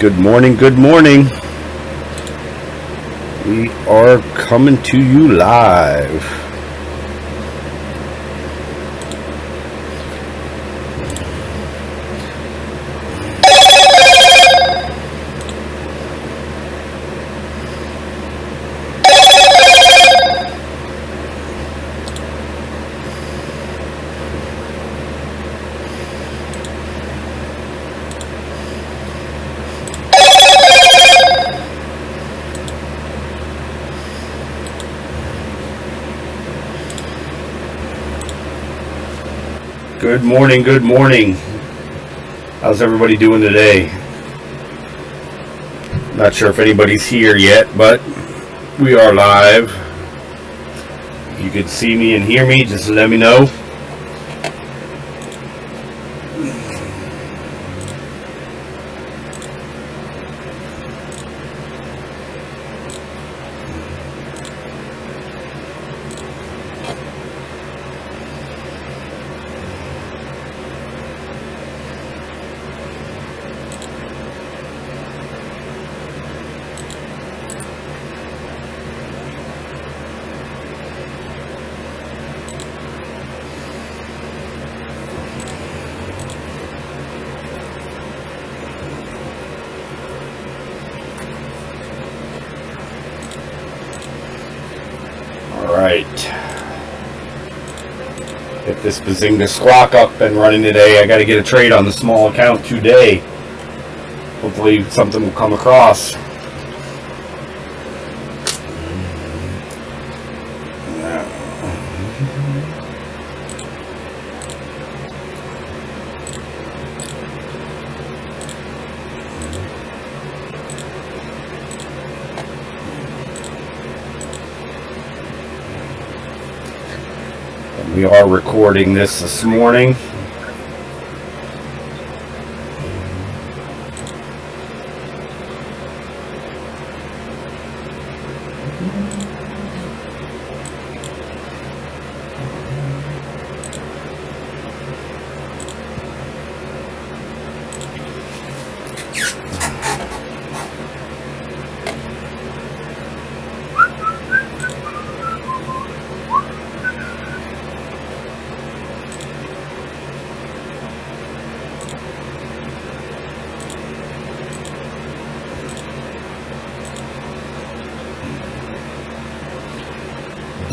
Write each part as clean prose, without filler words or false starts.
Good morning, good morning. We are coming to you live. Good morning, good morning. How's everybody doing today? Not sure if anybody's here yet, but we are live. If you could see me and hear me, just let me know. Get this Bazinga squawk up and running today. I got to get a trade on the small account today. Hopefully something will come across. We are recording this morning.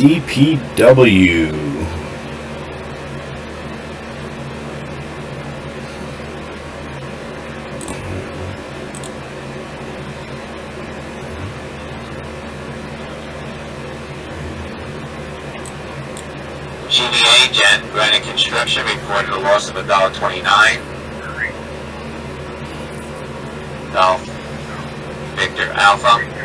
DPW. GVA Jet Granite Construction reported a loss of $1.29. Golf Victor Alpha.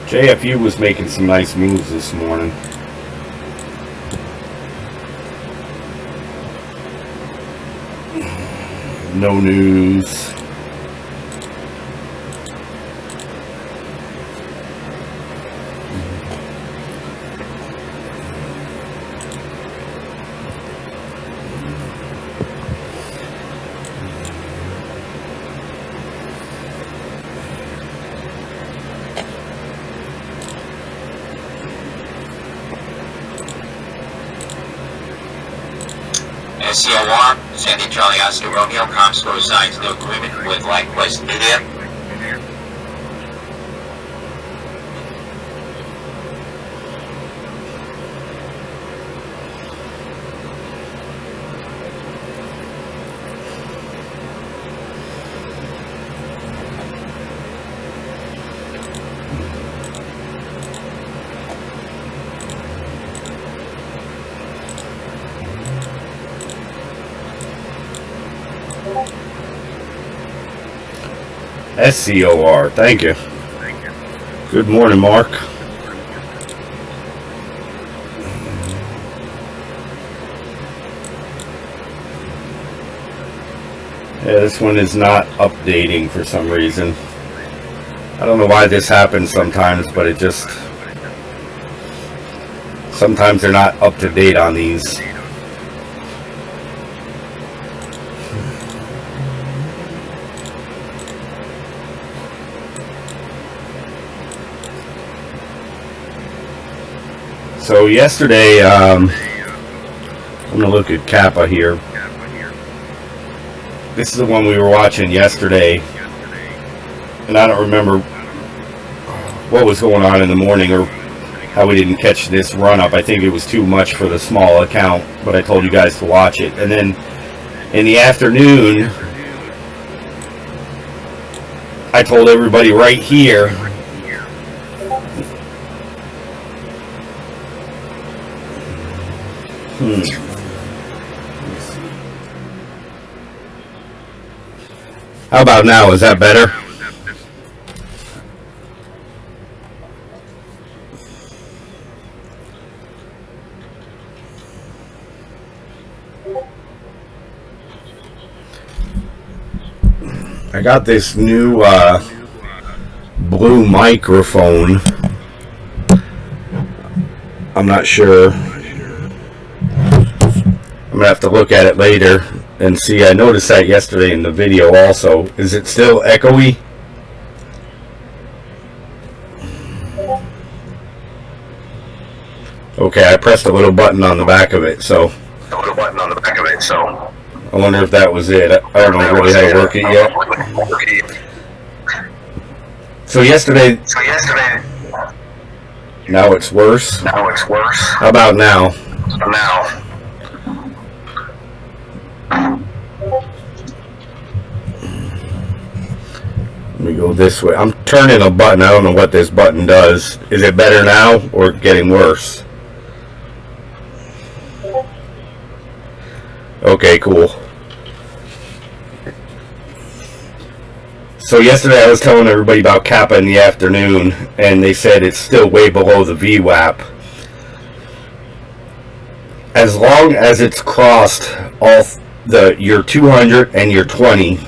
JFU was making some nice moves this morning. No news. SCOR, Sandy Charlie Oscar Romeo, Comscore signs no agreement with Likewise Media. SCOR. Thank you. Good morning, Mark. Yeah, this one is not updating for some reason. I don't know why this happens sometimes, but it just... Sometimes they're not up to date on these. So yesterday, I'm going to look at Kappa here. This is the one we were watching yesterday, and I don't remember what was going on in the morning or how we didn't catch this run up. I think it was too much for the small account, but I told you guys to watch it. And then in the afternoon, I told everybody right here, how about now? Is that better? I got this new blue microphone. I'm not sure. I'm gonna have to look at it later and see. I noticed that yesterday in the video also. Is it still echoey? Okay, I pressed a little button on the back of it, so I wonder if that was it. I don't know really how to work it yet. So yesterday, now it's worse. How about now? Let me go this way. I'm turning a button. I don't know what this button does. Is it better now or getting worse? Okay, cool. So yesterday I was telling everybody about Kappa in the afternoon, and they said it's still way below the VWAP. As long as it's crossed all your 200 and your 20,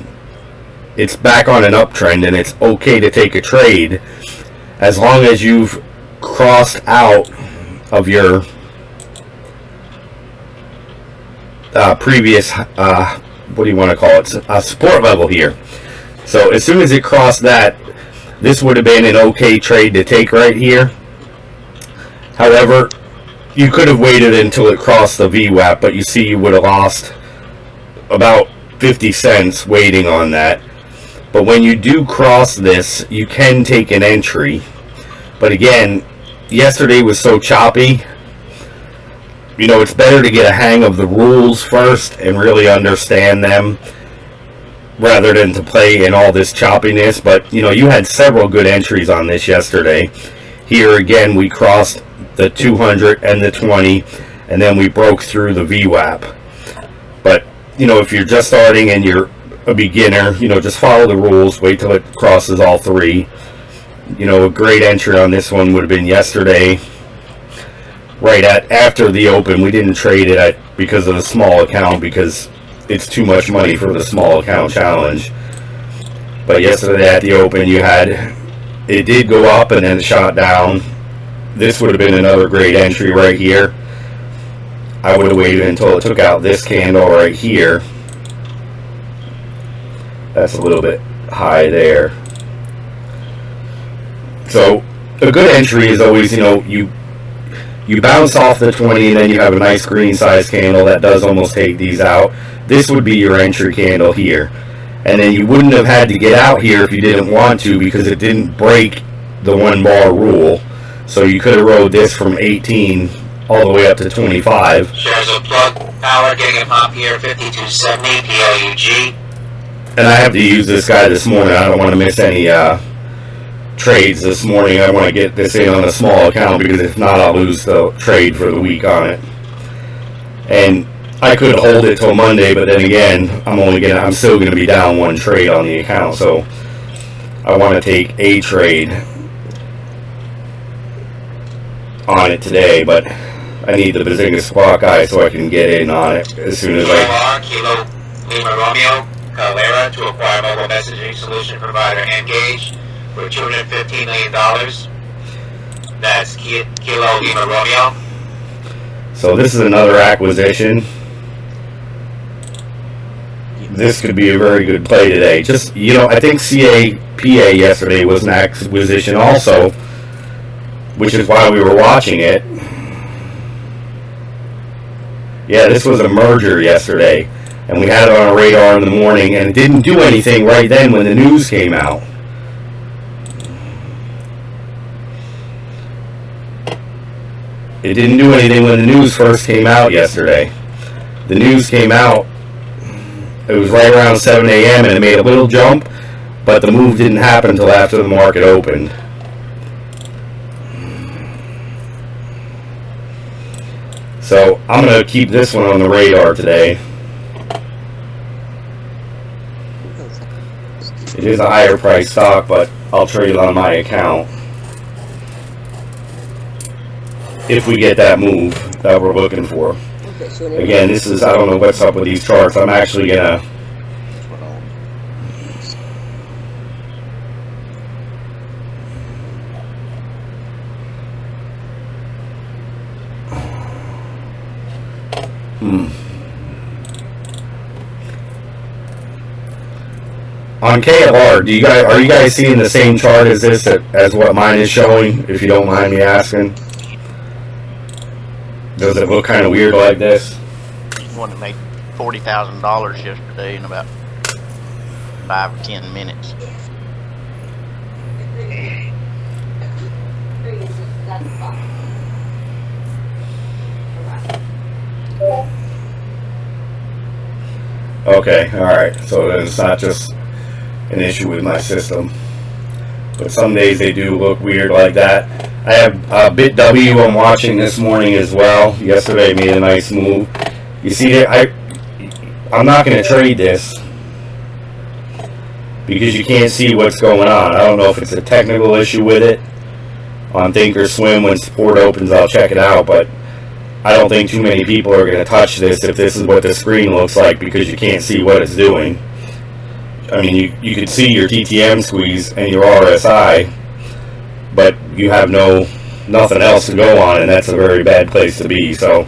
it's back on an uptrend, and it's okay to take a trade as long as you've crossed out of your previous what do you want to call it, support level here. So as soon as it crossed that, this would have been an okay trade to take right here. However, you could have waited until it crossed the VWAP, but you see you would have lost about 50 cents waiting on that. But when you do cross this, you can take an entry. But again, yesterday was so choppy. You know, it's better to get a hang of the rules first and really understand them rather than to play in all this choppiness. But, you know, you had several good entries on this yesterday. Here again, we crossed the 200 and the 20, and then we broke through the VWAP. But, you know, if you're just starting and you're a beginner, you know, just follow the rules, wait till it crosses all three. You know, a great entry on this one would have been yesterday, right after the open. We didn't trade it because of the small account, because it's too much money for the small account challenge. But yesterday at the open, you had, it did go up and then shot down. This would have been another great entry right here. I would have waited until it took out this candle right here. That's a little bit high there. So a good entry is always, you know, you bounce off the 20 and then you have a nice green size candle that does almost take these out. This would be your entry candle here. And then you wouldn't have had to get out here if you didn't want to, because it didn't break the 1 bar rule. So you could have rode this from 18 all the way up to 25. Shares of plug power getting a pop here, 5270 PLUG. And I have to use this guy this morning. I don't want to miss any trades this morning. I want to get this in on a small account, because if not, I'll lose the trade for the week on it. And I could hold it till Monday, but then again, I'm still going to be down 1 trade on the account. So I want to take a trade on it today, but I need the Bazinga Squawk Eye so I can get in on it as soon as I... Kilo Lima Romeo Calera to acquire mobile messaging solution provider Engage for $215 million. That's Kilo Lima Romeo. So this is another acquisition. This could be a very good play today. Just, you know, I think CAPA yesterday was an acquisition also, which is why we were watching it. Yeah, this was a merger yesterday, and we had it on our radar in the morning, and it didn't do anything right then when the news came out. It didn't do anything when the news first came out yesterday. The news came out, it was right around 7 a.m. and it made a little jump, but the move didn't happen until after the market opened. So I'm going to keep this one on the radar today. It is a higher price stock, but I'll trade it on my account if we get that move that we're looking for. Again, this is, I don't know what's up with these charts. I'm actually gonna on KLR, are you guys seeing the same chart as this, as what mine is showing, if you don't mind me asking? Does it look kind of weird like this? One that made $40,000 yesterday in about 5 or 10 minutes. Okay, alright, so then it's not just an issue with my system, but some days they do look weird like that. I have BitW I'm watching this morning as well. Yesterday made a nice move. You see that I'm not going to trade this because you can't see what's going on. I don't know if it's a technical issue with it. On Thinkorswim, when support opens, I'll check it out, but I don't think too many people are going to touch this if this is what the screen looks like, because you can't see what it's doing. I mean, you can see your TTM squeeze and your RSI, but you have nothing else to go on, and that's a very bad place to be. So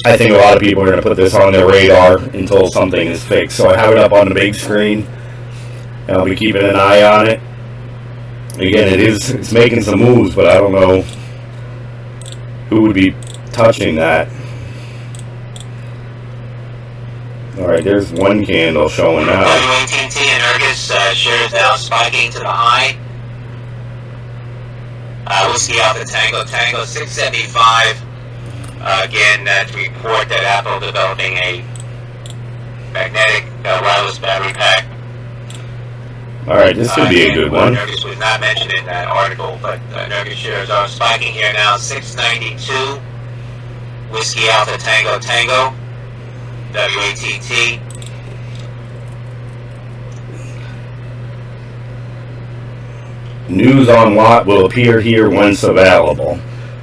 I think a lot of people are going to put this on their radar until something is fixed. So I have it up on the big screen, and I'll be keeping an eye on it. Again, it's making some moves, but I don't know who would be touching that. Alright, there's one candle showing now. WATT and Ergus shares now spiking to the high. Whiskey Alpha Tango 675. Again, that report that Apple developing a magnetic wireless battery pack. Alright, this could be a good one. Nergus was not mentioned in that article, but Nergus shares are spiking here now. 692. Whiskey Alpha Tango. WATT. News on what will appear here once available.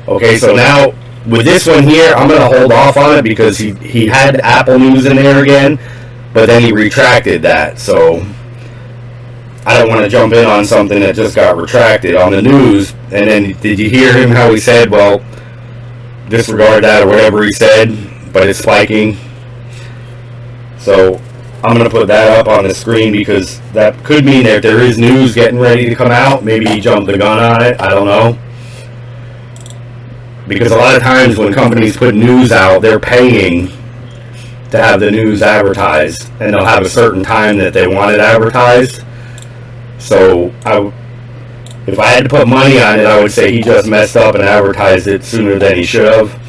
Okay, so now with this one here, I'm going to hold off on it because he had Apple News in there again, but then he retracted that. So I don't want to jump in on something that just got retracted on the news. And then did you hear him how he said, well, disregard that or whatever he said, but it's spiking. So I'm going to put that up on the screen because that could mean that there is news getting ready to come out. Maybe he jumped the gun on it. I don't know. Because a lot of times when companies put news out, they're paying to have the news advertised. And they'll have a certain time that they want it advertised. So if I had to put money on it, I would say he just messed up and advertised it sooner than he should have.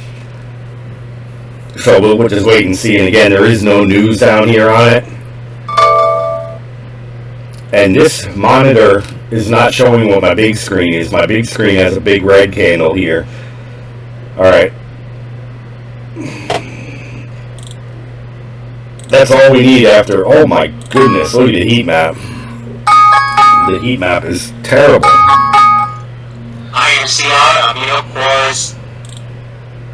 So we'll just wait and see. And again, there is no news down here on it. And this monitor is not showing what my big screen is. My big screen has a big red candle here. Alright. That's all we need after. Oh my goodness, look at the heat map. The heat map is terrible. IMCR, Immunocores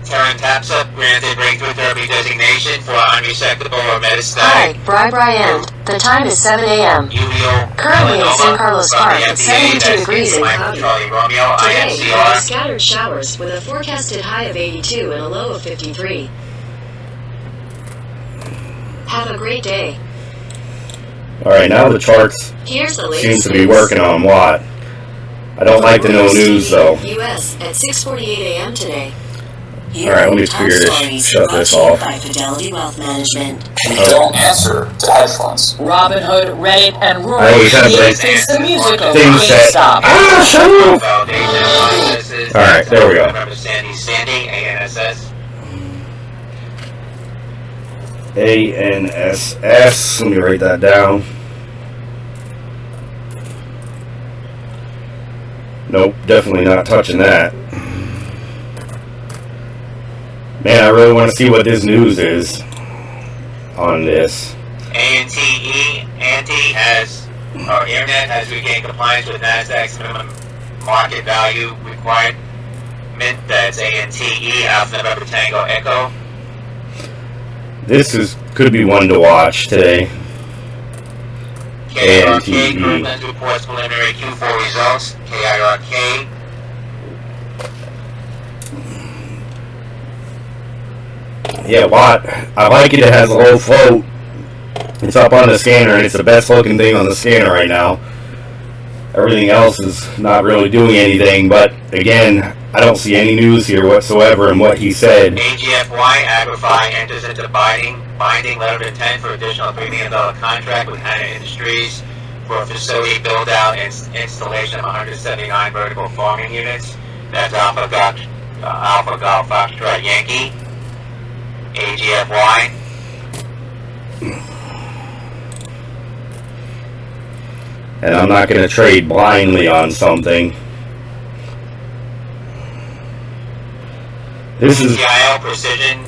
Terrantapsa, granted breakthrough therapy designation for unresectable or Hi, metastatic Brian. The time is 7 a.m. uveal Currently in melanoma San Carlos from Park, the it's FDA. 72 degrees and Mike cloudy. Charlie Romeo, Today, there will be IMCR. scattered showers with a forecasted high of 82 and a low of 53. Have a great day. Alright, now the charts Here's the seem latest to be news. working on Watt. I don't like the no news though. U.S. at 6:48 a.m. today. Alright, let me figure this, shut this off. By Fidelity Wealth Management. We don't answer to hedge funds. Robinhood, Reddit, and I Roy always have like is the music of things that GameStop. shut up! Validation processes. Alright, there we go. Representing Sandy, ANSS. ANSS. Let me write that down. Nope, definitely not touching that. Man, I really want to see what this news is on this. ANTE, Internet has regained compliance with NASDAQ's minimum market value requirement. That's ANTE, Alpha November Tango Echo. This could be one to watch today. KIRK, ANTE. Kirkland reports preliminary Q4 results. KIRK. Yeah, Watt. I like it. It has a low float. It's up on the scanner, and it's the best looking thing on the scanner right now. Everything else is not really doing anything, but again, I don't see any news here whatsoever in what he said. AGFY, Agrify enters into binding letter of intent for additional $3 million contract with Hanna Industries for a facility build-out and installation of 179 vertical farming units. That's Alpha Golf Foxtrot Yankee. AGFY. And I'm not going to trade blindly on something. This is CIL Precision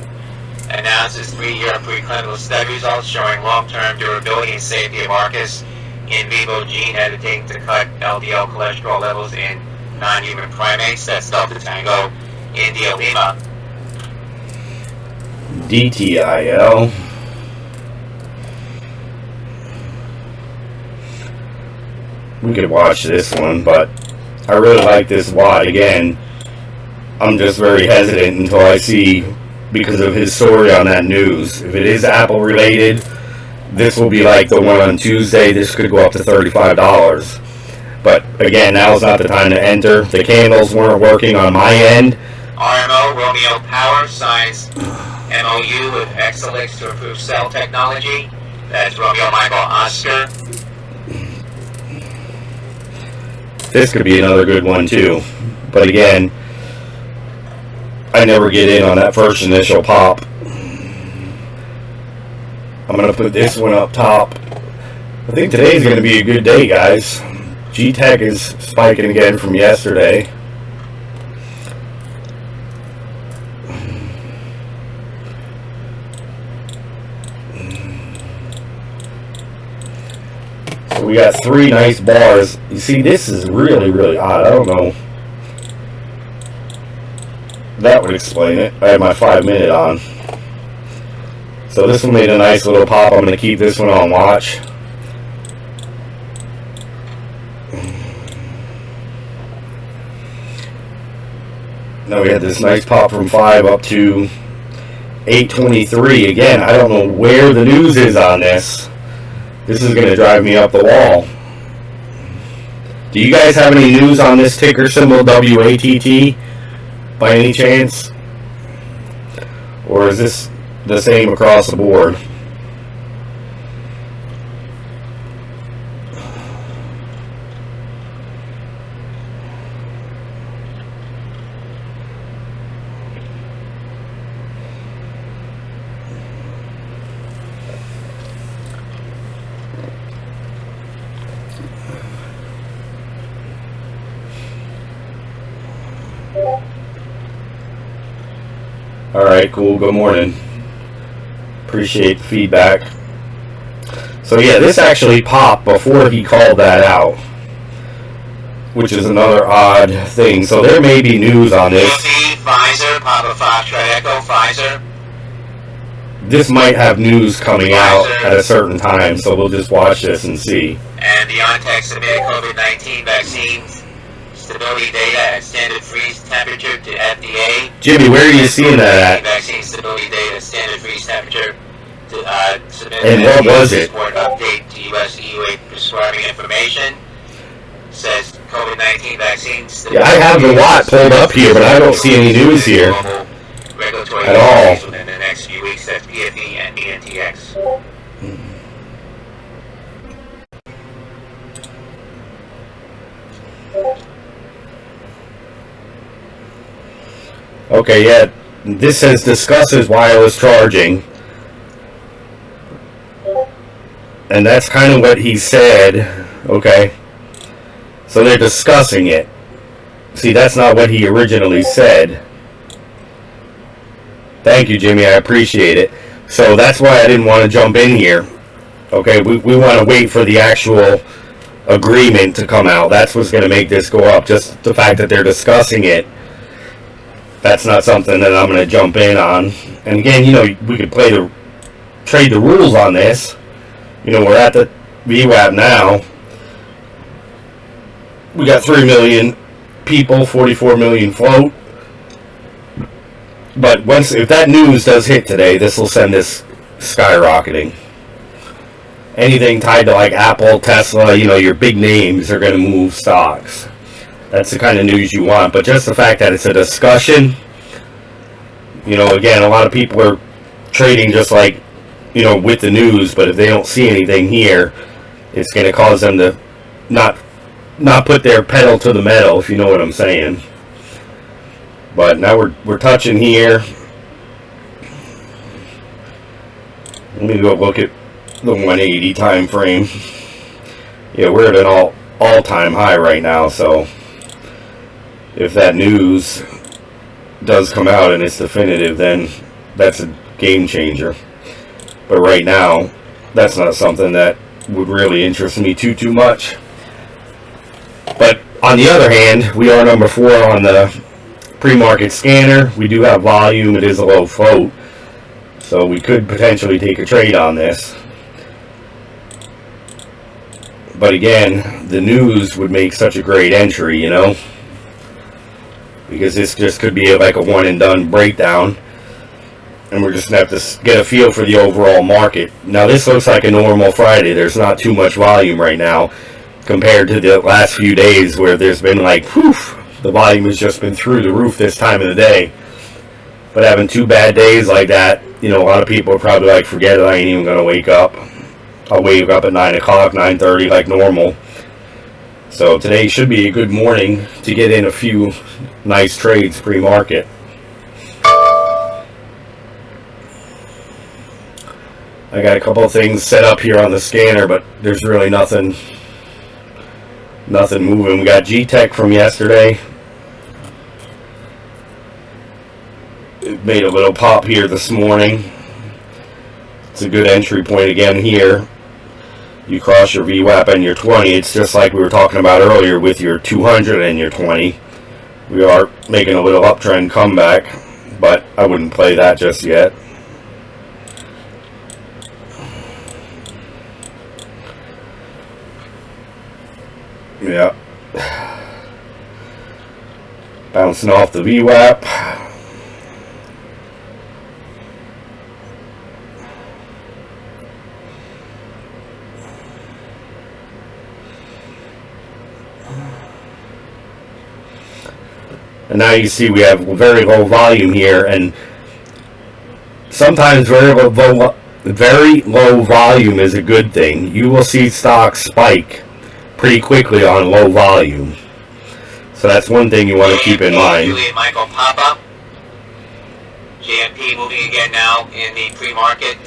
announces 3-year preclinical study results showing long-term durability and safety of Arcus in vivo gene editing to cut LDL cholesterol levels in non-human primates. That's Delta Tango, India Lima. DTIL. We could watch this one, but I really like this Watt again. I'm just very hesitant until I see, because of his story on that news. If it is Apple related, this will be like the one on Tuesday. This could go up to $35. But again, now is not the time to enter. The candles weren't working on my end. RMO, Romeo Power, signs MOU with Exelix to improve cell technology. That's Romeo Michael Oscar. This could be another good one too. But again, I never get in on that first initial pop. I'm going to put this one up top. I think today's going to be a good day, guys. G-Tech is spiking again from yesterday. So we got 3 nice bars. You see, this is really, really odd. I don't know. That would explain it. I had my 5-minute on. So this one made a nice little pop. I'm going to keep this one on watch. Now we had this nice pop from 5 up to 823. Again, I don't know where the news is on this. This is going to drive me up the wall. Do you guys have any news on this ticker symbol WATT by any chance? Or is this the same across the board? Alright, cool. Good morning. Appreciate the feedback. So yeah, this actually popped before he called that out. which is another odd thing. So there may be news on this. PFE, Pfizer, Papa Foxtrot Echo, Pfizer. This might have news coming out at a certain time, so we'll just watch this and see. And BioNTech submitted COVID-19 vaccine stability data at standard freeze temperature to FDA. Jimmy, where are you seeing that at? Vaccine stability data at standard freeze temperature to submit And what was it? Support update to U.S. EUA prescribing information. Says COVID-19 vaccines. Yeah, I have the lot pulled up here, but I don't see any news here Regulatory at all. within the next few weeks. That's PFE and BNTX. Okay, yeah, this says discusses wireless charging. And that's kind of what he said. Okay. So they're discussing it. See, that's not what he originally said. Thank you, Jimmy. I appreciate it. So that's why I didn't want to jump in here. Okay, we want to wait for the actual agreement to come out. That's what's going to make this go up. Just the fact that they're discussing it. That's not something that I'm going to jump in on. And again, you know, we could trade the rules on this. You know, we're at the VWAP now. We got 3 million people, 44 million float. But if that news does hit today, this will send this skyrocketing. Anything tied to like Apple, Tesla, you know, your big names are going to move stocks. That's the kind of news you want. But just the fact that it's a discussion, you know, again, a lot of people are trading just like, you know, with the news. But if they don't see anything here, it's going to cause them to not put their pedal to the metal, if you know what I'm saying. But now we're touching here. Let me go look at the 180 time frame. Yeah, we're at an all-time high right now, so if that news does come out and it's definitive, then that's a game changer. But right now, that's not something that would really interest me too much. But on the other hand, we are number 4 on the pre-market scanner. We do have volume. It is a low float, so we could potentially take a trade on this. But again, the news would make such a great entry, you know, because this just could be like a one and done breakdown, and we're just going to have to get a feel for the overall market. Now this looks like a normal Friday. There's not too much volume right now compared to the last few days where there's been like, poof, the volume has just been through the roof this time of the day. But having 2 bad days like that, you know, a lot of people are probably like, forget it, I ain't even going to wake up. I'll wake up at 9 o'clock, 9:30 like normal. So today should be a good morning to get in a few nice trades pre-market. I got a couple of things set up here on the scanner, but there's really nothing moving. We got G-Tech from yesterday. It made a little pop here this morning. It's a good entry point again here. You cross your VWAP and your 20. It's just like we were talking about earlier with your 200 and your 20. We are making a little uptrend comeback, but I wouldn't play that just yet. Yeah. Bouncing off the VWAP. And now you see we have very low volume here, and sometimes very low volume is a good thing. You will see stocks spike pretty quickly on low volume. So that's one thing you want to keep in mind. Julian Michael Papa. JMP moving again now in the pre-market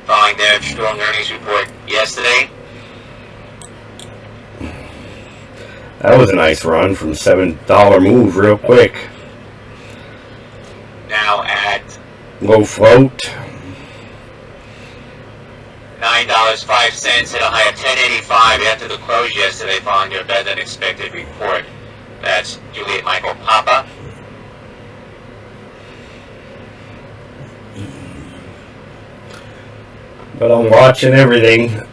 following their strong earnings report yesterday. That was a nice run from $7 move real quick. Now at Low float. $9 $2.05 hit a high of 10.85 after the close yesterday following their better than expected report. That's Juliet Michael Papa. But I'm watching everything.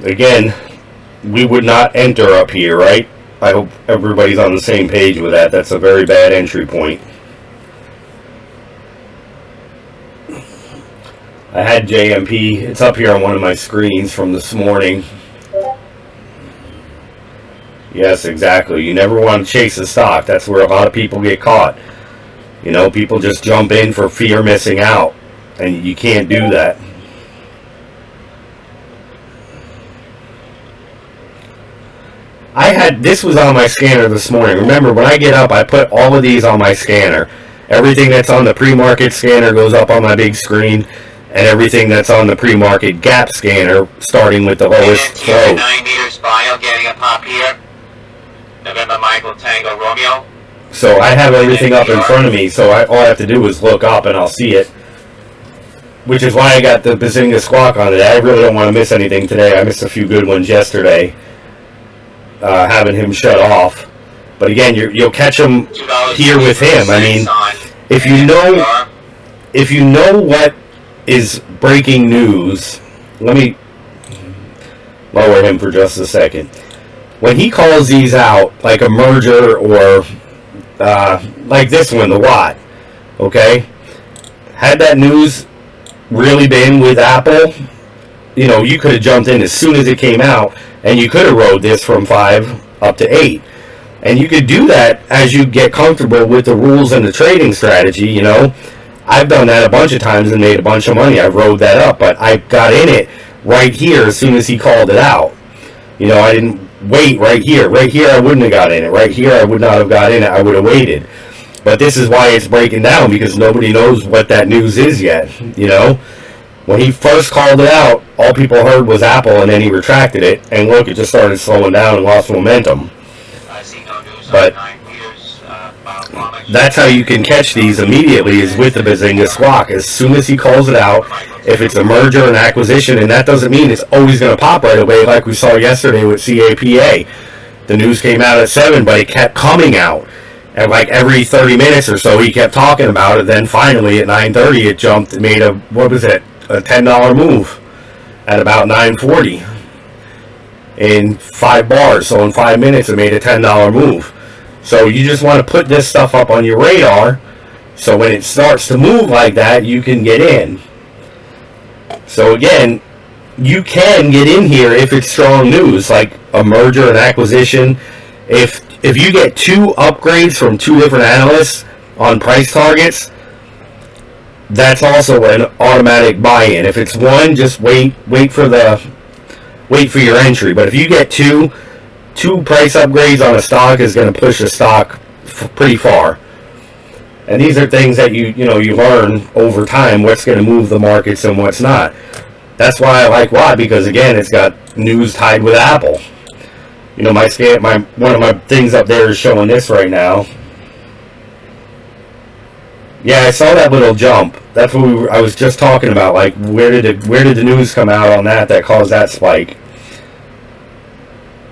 Again, we would not enter up here, right? I hope everybody's on the same page with that. That's a very bad entry point. I had JMP. It's up here on one of my screens from this morning. Yes, exactly. You never want to chase a stock. That's where a lot of people get caught. You know, people just jump in for fear of missing out. And you can't do that. This was on my scanner this morning. Remember, when I get up, I put all of these on my scanner. Everything that's on the pre-market scanner goes up on my big screen, and everything that's on the pre-market gap scanner, starting with the lowest flow. 9 meters bio getting a pop here. November Michael Tango Romeo. So I have everything up in front of me, so all I have to do is look up and I'll see it. Which is why I got the Bazinga Squawk on it. I really don't want to miss anything today. I missed a few good ones yesterday. Having him shut off, but again, you'll catch him here with him. I mean, if you know what is breaking news, let me lower him for just a second. When he calls these out, like a merger or like this one, the Watt, okay, had that news really been with Apple, you know, you could have jumped in as soon as it came out. And you could have rode this from 5 up to 8. And you could do that as you get comfortable with the rules and the trading strategy, you know. I've done that a bunch of times and made a bunch of money. I rode that up, but I got in it right here as soon as he called it out. You know, I didn't wait right here. Right here, I wouldn't have got in it. Right here, I would not have got in it. I would have waited. But this is why it's breaking down, because nobody knows what that news is yet, you know. When he first called it out, all people heard was Apple, and then he retracted it, and look, it just started slowing down and lost momentum. But that's how you can catch these immediately, is with the Bazinga Squawk. As soon as he calls it out, if it's a merger and acquisition, and that doesn't mean it's always going to pop right away like we saw yesterday with CAPA. The news came out at 7, but it kept coming out. And like every 30 minutes or so, he kept talking about it. Then finally at 9:30, it jumped and made a $10 move at about 9:40 in 5 bars. So in 5 minutes, it made a $10 move. So you just want to put this stuff up on your radar, so when it starts to move like that, you can get in. So again, you can get in here if it's strong news, like a merger and acquisition. If you get 2 upgrades from 2 different analysts on price targets, that's also an automatic buy-in. If it's 1, just wait for your entry. But if you get two price upgrades on a stock, is going to push a stock pretty far. And these are things that you learn over time, what's going to move the markets and what's not. That's why I like Watt, because again, it's got news tied with Apple. You know, one of my things up there is showing this right now. Yeah, I saw that little jump. That's what I was just talking about. Like, where did the news come out on that caused that spike?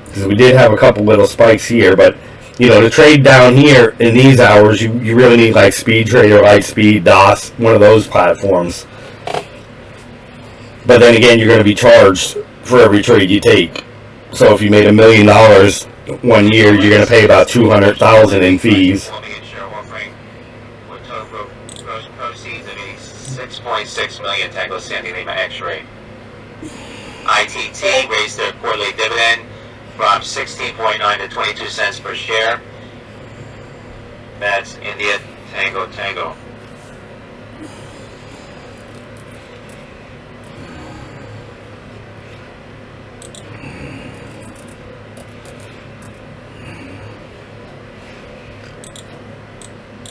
Because we did have a couple little spikes here, but you know, to trade down here in these hours, you really need like Speed Trader, Lightspeed, DOS, one of those platforms. But then again, you're going to be charged for every trade you take. So if you made $1 million 1 year, you're going to pay about $200,000 in fees. $6.6 million Tango Sandy Lima X-ray. ITT raised their quarterly dividend from 16.9 to 22 cents per share. That's India Tango.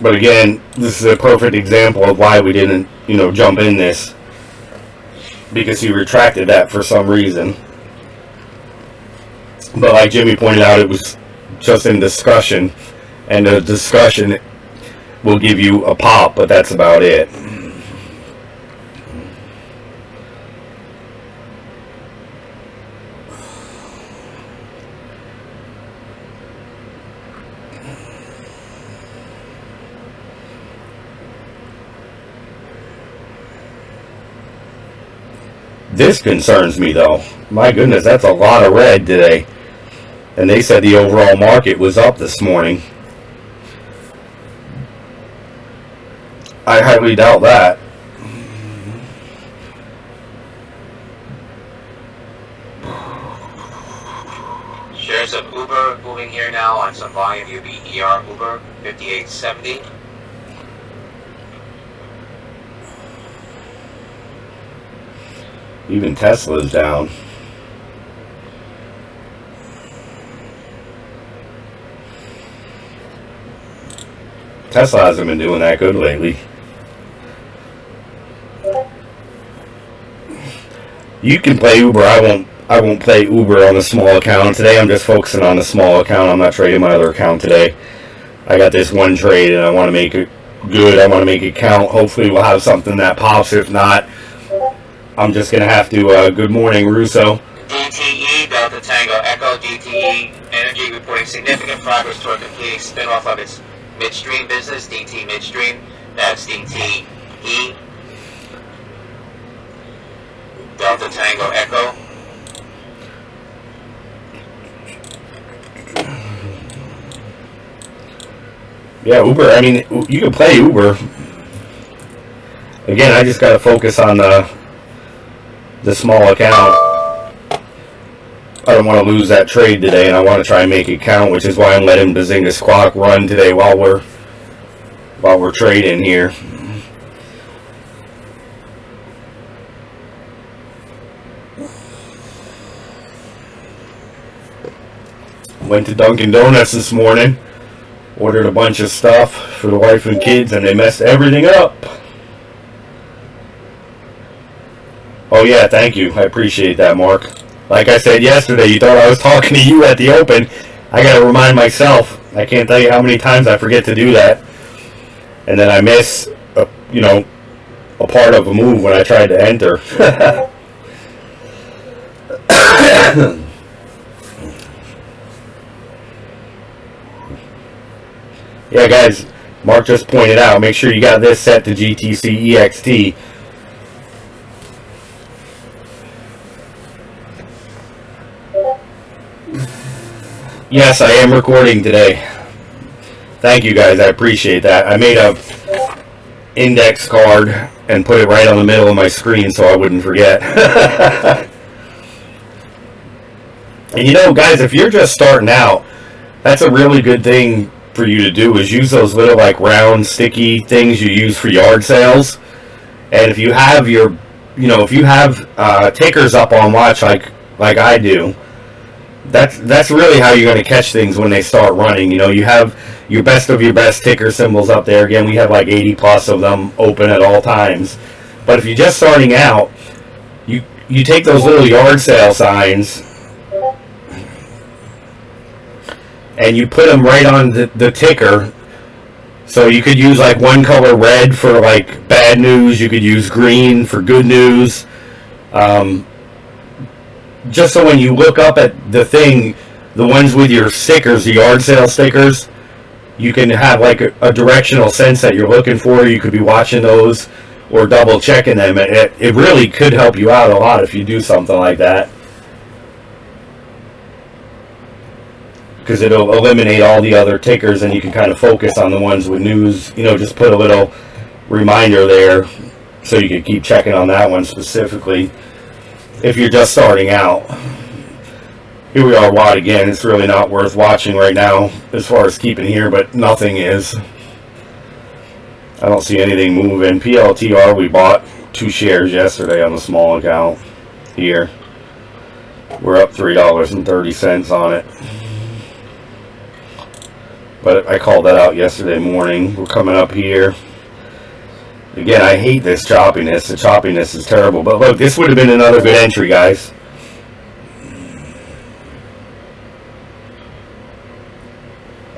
But again, this is a perfect example of why we didn't, jump in this. Because he retracted that for some reason. But like Jimmy pointed out, it was just in discussion. And the discussion will give you a pop, but that's about it. This concerns me, though. My goodness, that's a lot of red today. And they said the overall market was up this morning. I highly doubt that. Shares of Uber moving here now on some volume. UBER Uber 5870. Even Tesla's down. Tesla hasn't been doing that good lately. You can play Uber. I won't play Uber on the small account today. I'm just focusing on the small account. I'm not trading my other account today. I got this one trade and I want to make it good. I want to make it count. Hopefully we'll have something that pops. If not, I'm just going to have to, good morning, Russo. DTE, Delta Tango Echo, DTE Energy reporting significant progress toward completing spin-off of its midstream business, DT Midstream. That's DTE. Delta Tango Echo. Yeah, Uber, I mean, you can play Uber. Again, I just got to focus on the small account. I don't want to lose that trade today, and I want to try and make it count, which is why I'm letting Bazinga Squawk run today while we're trading here. Went to Dunkin' Donuts this morning, ordered a bunch of stuff for the wife and kids, and they messed everything up. Oh yeah, thank you. I appreciate that, Mark. Like I said yesterday, you thought I was talking to you at the open. I gotta remind myself. I can't tell you how many times I forget to do that. And then I miss, a part of a move when I tried to enter. Yeah, guys, Mark just pointed out, make sure you got this set to GTC EXT. Yes, I am recording today. Thank you, guys. I appreciate that. I made a index card and put it right on the middle of my screen so I wouldn't forget. And you know, guys, if you're just starting out, that's a really good thing for you to do, is use those little like round sticky things you use for yard sales. And if you have your, if you have tickers up on watch like I do, that's really how you're going to catch things when they start running. You have your best of your best ticker symbols up there. Again, we have like 80 plus of them open at all times. But if you're just starting out, you take those little yard sale signs and you put them right on the ticker. So you could use like one color red for like bad news. You could use green for good news. Just so when you look up at the thing, the ones with your stickers, the yard sale stickers, you can have like a directional sense that you're looking for. You could be watching those or double checking them. It really could help you out a lot if you do something like that, because it'll eliminate all the other tickers and you can kind of focus on the ones with news. Just put a little reminder there so you can keep checking on that one specifically if you're just starting out. Here we are, Watt again. It's really not worth watching right now as far as keeping here, but nothing is. I don't see anything moving. PLTR, we bought 2 shares yesterday on the small account here. We're up $3.30 on it. But I called that out yesterday morning. We're coming up here. Again, I hate this choppiness. The choppiness is terrible. But look, this would have been another good entry, guys.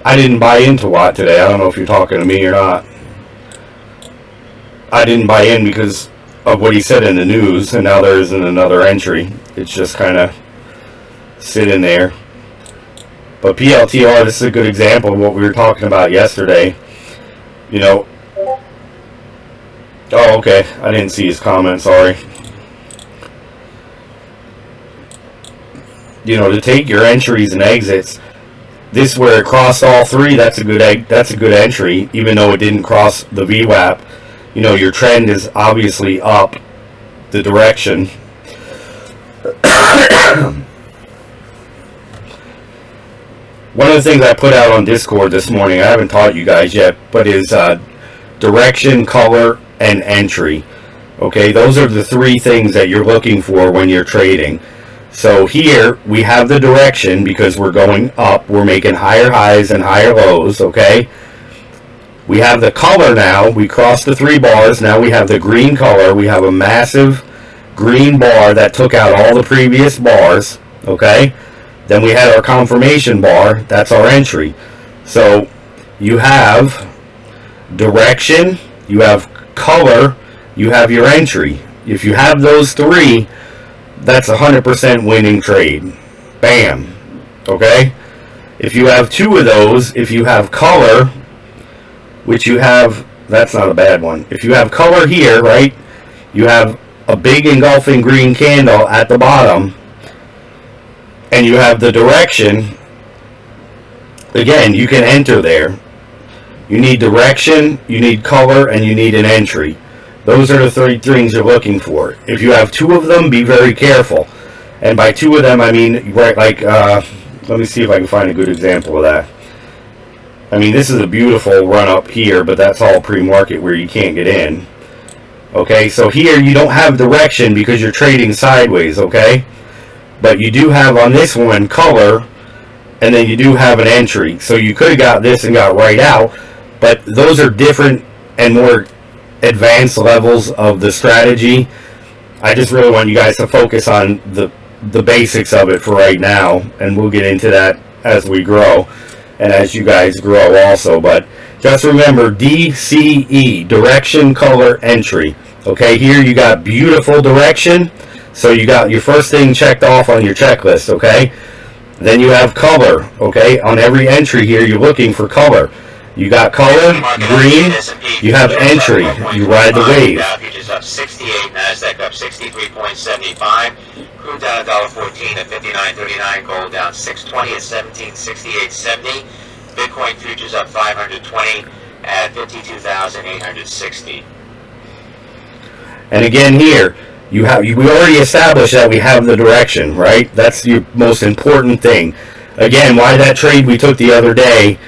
I didn't buy into Watt today. I don't know if you're talking to me or not. I didn't buy in because of what he said in the news, and now there isn't another entry. It's just kind of sitting there. But PLTR, this is a good example of what we were talking about yesterday. Oh, okay. I didn't see his comment. Sorry. to take your entries and exits. This where it crossed all three, that's a good entry, even though it didn't cross the VWAP. Your trend is obviously up the direction. One of the things I put out on Discord this morning, I haven't taught you guys yet, but is direction, color, and entry. Okay, those are the three things that you're looking for when you're trading. So here we have the direction because we're going up. We're making higher highs and higher lows, okay? We have the color now. We crossed the 3 bars. Now we have the green color. We have a massive green bar that took out all the previous bars, okay? Then we had our confirmation bar. That's our entry. So you have direction, you have color, you have your entry. If you have those three, that's 100% winning trade. Bam. Okay? If you have two of those, if you have color, which you have, that's not a bad one. If you have color here, right, you have a big engulfing green candle at the bottom, and you have the direction, again, you can enter there. You need direction, you need color, and you need an entry. Those are the three things you're looking for. If you have two of them, be very careful. And by two of them, I mean, right, like, let me see if I can find a good example of that. I mean, this is a beautiful run up here, but that's all pre-market where you can't get in. Okay, so here you don't have direction because you're trading sideways, okay? But you do have on this one color, and then you do have an entry. So you could have got this and got right out, but those are different and more advanced levels of the strategy. I just really want you guys to focus on the basics of it for right now, and we'll get into that as we grow and as you guys grow also. But just remember DCE, direction, color, entry. Okay, here you got beautiful direction, so you got your first thing checked off on your checklist. Okay, then you have color. Okay, on every entry here you're looking for color. You got color, green, you have entry, you ride the wave. Futures up 68, NASDAQ up 63.75, crude down $1.14 at 59.39, gold down 6.20 at 17.68.70, Bitcoin futures up 520 at 52,860. And again here, we already established that we have the direction, right? That's your most important thing. Again, why that trade we took the other day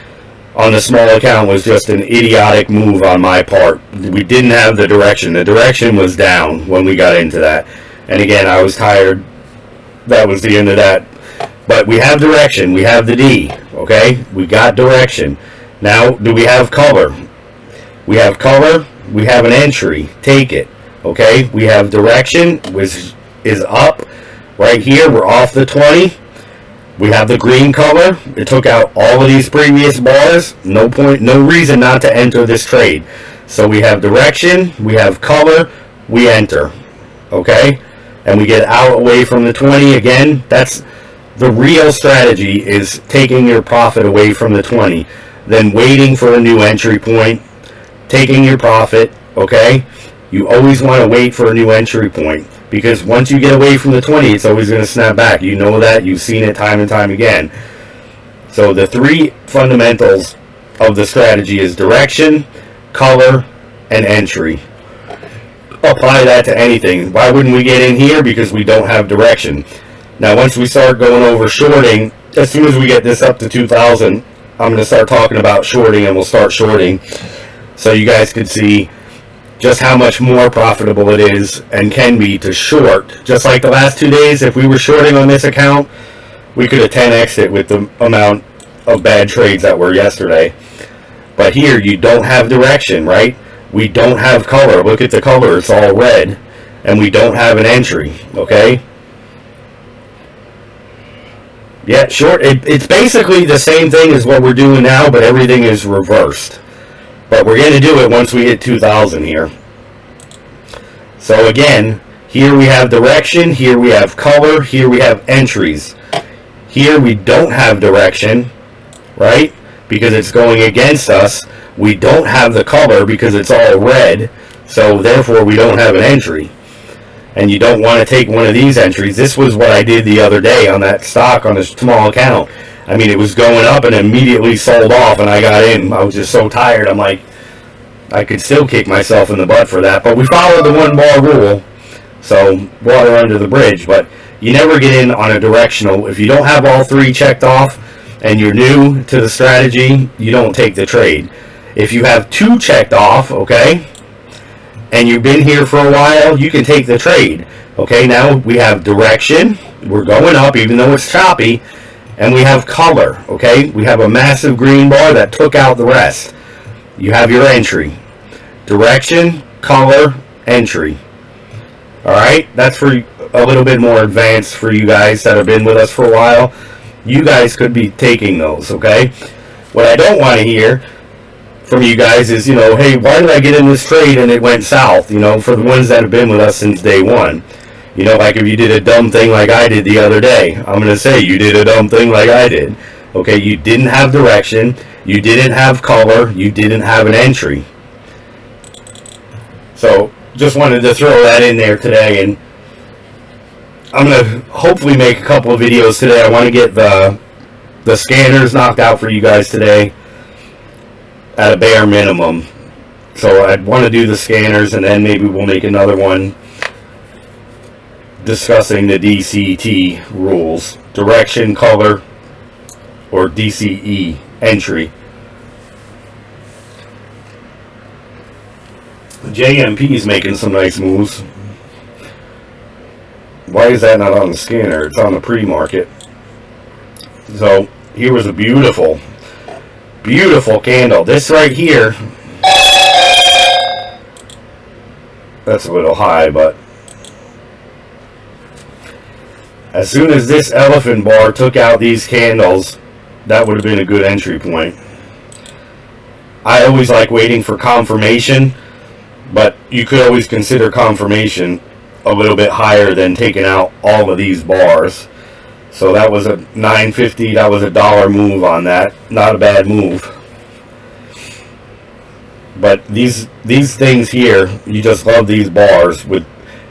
on the small account was just an idiotic move on my part. We didn't have the direction. The direction was down when we got into that. And again, I was tired. That was the end of that. But we have direction. We have the D. Okay? We got direction. Now, do we have color? We have color. We have an entry. Take it. Okay? We have direction, which is up. Right here, we're off the 20. We have the green color. It took out all of these previous bars. No point, no reason not to enter this trade. So we have direction, we have color, we enter. Okay? And we get out away from the 20 again. That's the real strategy, is taking your profit away from the 20. Then waiting for a new entry point. Taking your profit. Okay? You always want to wait for a new entry point. Because once you get away from the 20, it's always going to snap back. You know that. You've seen it time and time again. So the three fundamentals of the strategy is direction, color, and entry. Apply that to anything. Why wouldn't we get in here? Because we don't have direction. Now, once we start going over shorting, as soon as we get this up to 2,000, I'm going to start talking about shorting, and we'll start shorting. So you guys can see just how much more profitable it is and can be to short. Just like the last 2 days, if we were shorting on this account, we could have 10x'd it with the amount of bad trades that were yesterday. But here, you don't have direction, right? We don't have color. Look at the color. It's all red. And we don't have an entry, okay? Yeah, short. It's basically the same thing as what we're doing now, but everything is reversed. But we're going to do it once we hit 2,000 here. So again, here we have direction, here we have color, here we have entries. Here we don't have direction, right? Because it's going against us. We don't have the color because it's all red. So therefore we don't have an entry. and you don't want to take one of these entries, this was what I did the other day on that stock on a small account. I mean, it was going up and immediately sold off, and I got in. I was just so tired. I'm like, I could still kick myself in the butt for that. But we followed the 1 bar rule, so water under the bridge. But you never get in on a directional. If you don't have all 3 checked off and you're new to the strategy, you don't take the trade. If you have 2 checked off, okay, and you've been here for a while, you can take the trade. Okay, now we have direction. We're going up even though it's choppy. And we have color, okay? We have a massive green bar that took out the rest. You have your entry. Direction, color, entry. Alright? That's for a little bit more advanced for you guys that have been with us for a while. You guys could be taking those, okay? What I don't want to hear from you guys is, you know, hey, why did I get in this trade and it went south? You know, for the ones that have been with us since day one. You know, like if you did a dumb thing like I did the other day, I'm going to say you did a dumb thing like I did. Okay, you didn't have direction, you didn't have color, you didn't have an entry. So, just wanted to throw that in there today, and I'm going to hopefully make a couple of videos today. I want to get the scanners knocked out for you guys today at a bare minimum. So I'd want to do the scanners, and then maybe we'll make another one discussing the DCT rules. Direction, color, or DCE, entry. JMP is making some nice moves. Why is that not on the scanner? It's on the pre-market. So, here was a beautiful, beautiful candle. This right here, that's a little high, but as soon as this elephant bar took out these candles, that would have been a good entry point. I always like waiting for confirmation, but you could always consider confirmation a little bit higher than taking out all of these bars. So that was a $9.50, that was a $1 move on that. Not a bad move. But these things here, you just love these bars with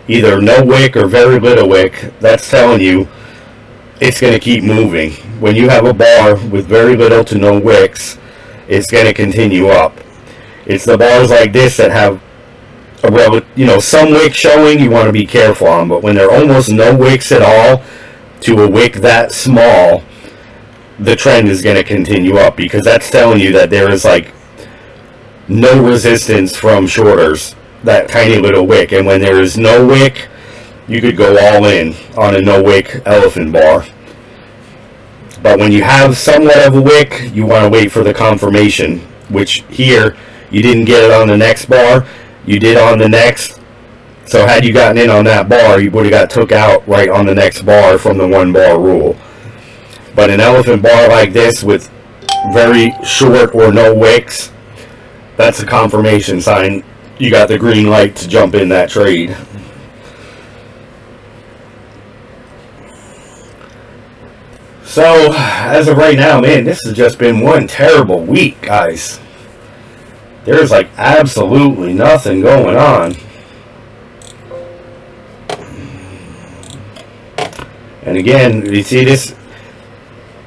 either no wick or very little wick. That's telling you it's going to keep moving. When you have a bar with very little to no wicks, it's going to continue up. It's the bars like this that have some wick showing, you want to be careful on. But when there are almost no wicks at all to a wick that small, the trend is going to continue up, because that's telling you that there is like no resistance from shorters, that tiny little wick. And when there is no wick, you could go all in on a no wick elephant bar. But when you have somewhat of a wick, you want to wait for the confirmation, which here you didn't get it on the next bar, you did on the next. So had you gotten in on that bar, you would have got took out right on the next bar from the 1 bar rule. But an elephant bar like this with very short or no wicks, that's a confirmation sign. You got the green light to jump in that trade. So, as of right now, man, this has just been one terrible week, guys. There's like absolutely nothing going on. And again, you see this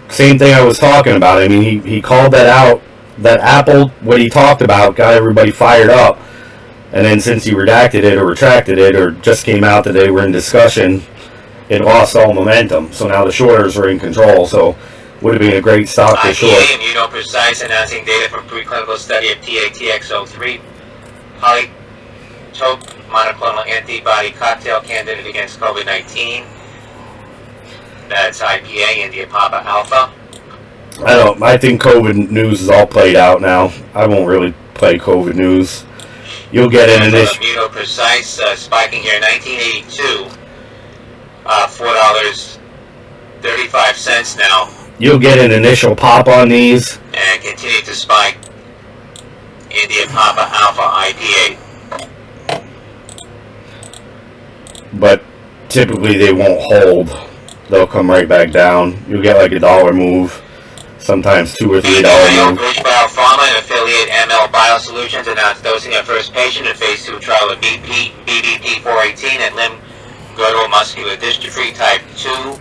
same thing I was talking about. I mean, he called that out, that Apple, what he talked about, got everybody fired up. And then since he redacted it or retracted it or just came out that they were in discussion, it lost all momentum. So now the shorters are in control. So would have been a great stock to short. IPA Immunoprecise announcing data from preclinical study of TATX-03, polytope monoclonal antibody cocktail candidate against COVID-19. That's IPA, India Papa Alpha. I think COVID news is all played out now. I won't really play COVID news. You'll get an initial Immunoprecise spiking here, 1982, $4.35 now. You'll get an initial pop on these, And continue to spike. India Papa Alpha IPA. but typically they won't hold. They'll come right back down. You'll get like a $1 move, sometimes $2 or $3 move. BridgeBio Pharma and affiliate ML Biosolutions announced dosing of first patient in phase 2 trial of BBP 418 at Limb girdle muscular dystrophy type 2.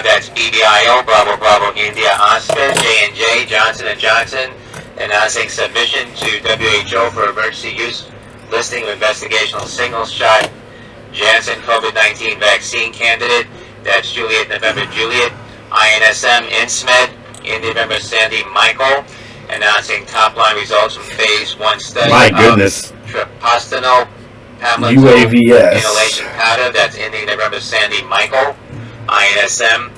That's BBIO, Bravo Bravo India Oscar, J&J, Johnson & Johnson, announcing submission to WHO for emergency use, listing of investigational single shot Janssen COVID-19 vaccine candidate. That's Juliet November Juliet, INSM Insmed, India November Sandy Michael, announcing top-line results from phase 1 study. My goodness. Treprostinil, Pamlitol, UAVS. inhalation powder. That's India November Sandy Michael, INSM.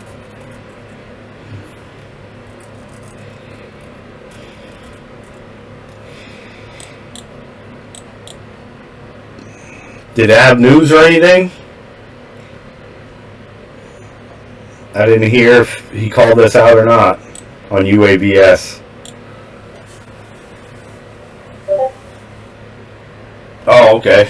Did it have news or anything? I didn't hear if he called this out or not on UAVS. Oh, okay.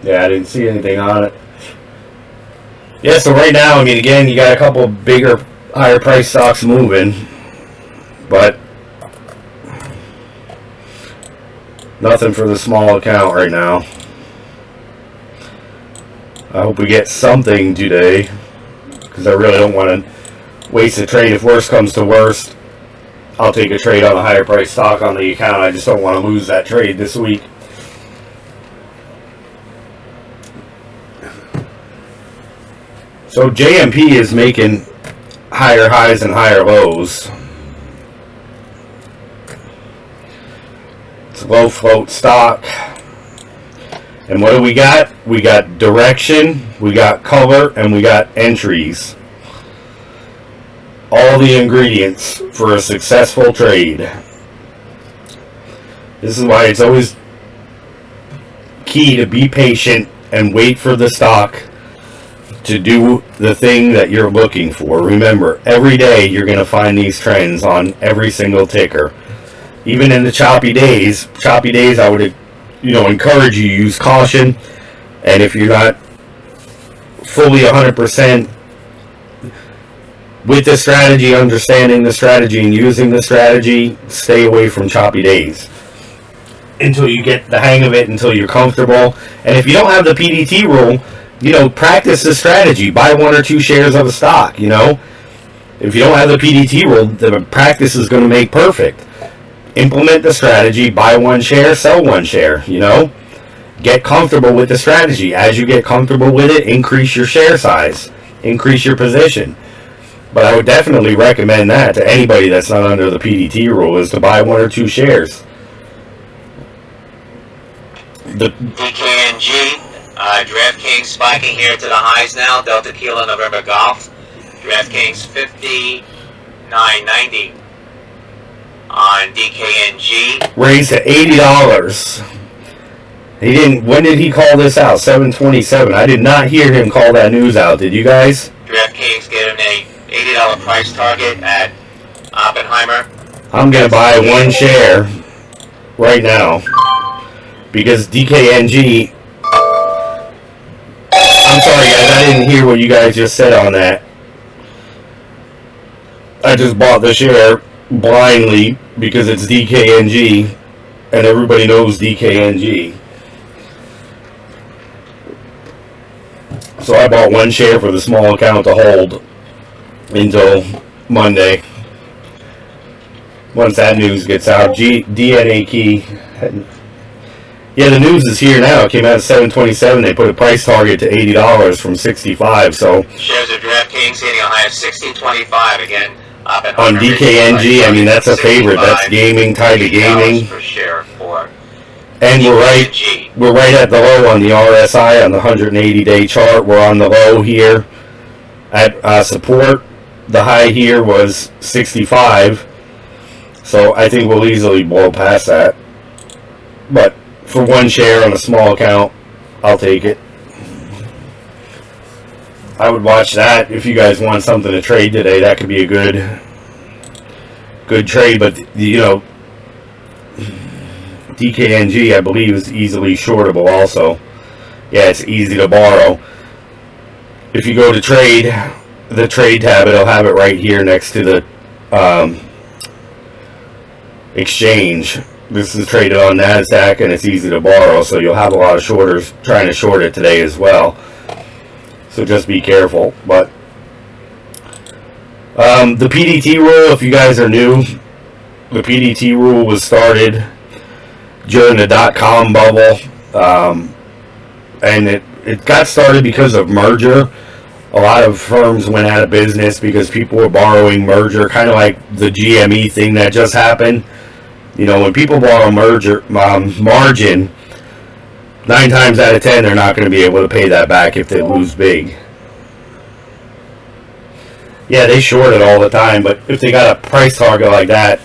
Yeah, I didn't see anything on it. Yeah, so right now, I mean, again, you got a couple bigger, higher price stocks moving, but nothing for the small account right now. I hope we get something today, because I really don't want to waste a trade. If worst comes to worst, I'll take a trade on a higher price stock on the account. I just don't want to lose that trade this week. So JMP is making higher highs and higher lows. It's a low float stock. And what do we got? We got direction, we got color, and we got entries. All the ingredients for a successful trade. This is why it's always key to be patient and wait for the stock to do the thing that you're looking for. Remember, every day you're going to find these trends on every single ticker. Even in the choppy days, I would, encourage you to use caution. And if you're not fully 100% with the strategy, understanding the strategy and using the strategy, stay away from choppy days until you get the hang of it, until you're comfortable. And if you don't have the PDT rule, practice the strategy. Buy 1 or 2 shares of a stock, If you don't have the PDT rule, the practice is going to make perfect. Implement the strategy, buy 1 share, sell 1 share, Get comfortable with the strategy. As you get comfortable with it, increase your share size. Increase your position. But I would definitely recommend that to anybody that's not under the PDT rule, is to buy 1 or 2 shares. The DKNG. DraftKings spiking here to the highs now. Delta Kilo November Golf. DraftKings 59.90 on DKNG. Raised to $80. He didn't. When did he call this out? 7:27. I did not hear him call that news out. Did you guys? DraftKings gave him a $80 price target at Oppenheimer. I'm gonna buy 1 share right now because DKNG. I'm sorry, guys. I didn't hear what you guys just said on that. I just bought the share blindly because it's DKNG, and everybody knows DKNG. So I bought 1 share for the small account to hold until Monday. Once that news gets out, DNA key. Yeah, the news is here now. It came out at 7:27. They put a price target to $80 from 65. So shares of DraftKings hitting a high of 16.25 again. On DKNG, I mean, that's a favorite. That's gaming, tied to gaming. Per share for and we're right at the low on the RSI on the 180-day chart. We're on the low here at support. The high here was 65. So I think we'll easily blow past that. But for 1 share on a small account, I'll take it. I would watch that if you guys want something to trade today. That could be a good trade, but DKNG I believe is easily shortable also. Yeah, it's easy to borrow. if you go to trade, the trade tab, it'll have it right here next to the exchange. This is traded on NASDAQ and it's easy to borrow, so you'll have a lot of shorters trying to short it today as well. So just be careful. But the PDT rule, if you guys are new, the PDT rule was started during the .com bubble, and it got started because of merger. A lot of firms went out of business because people were borrowing merger, kind of like the GME thing that just happened. You know, when people borrow merger margin, 9 times out of 10 they're not going to be able to pay that back if they lose big. Yeah, they short it all the time, but if they got a price target like that,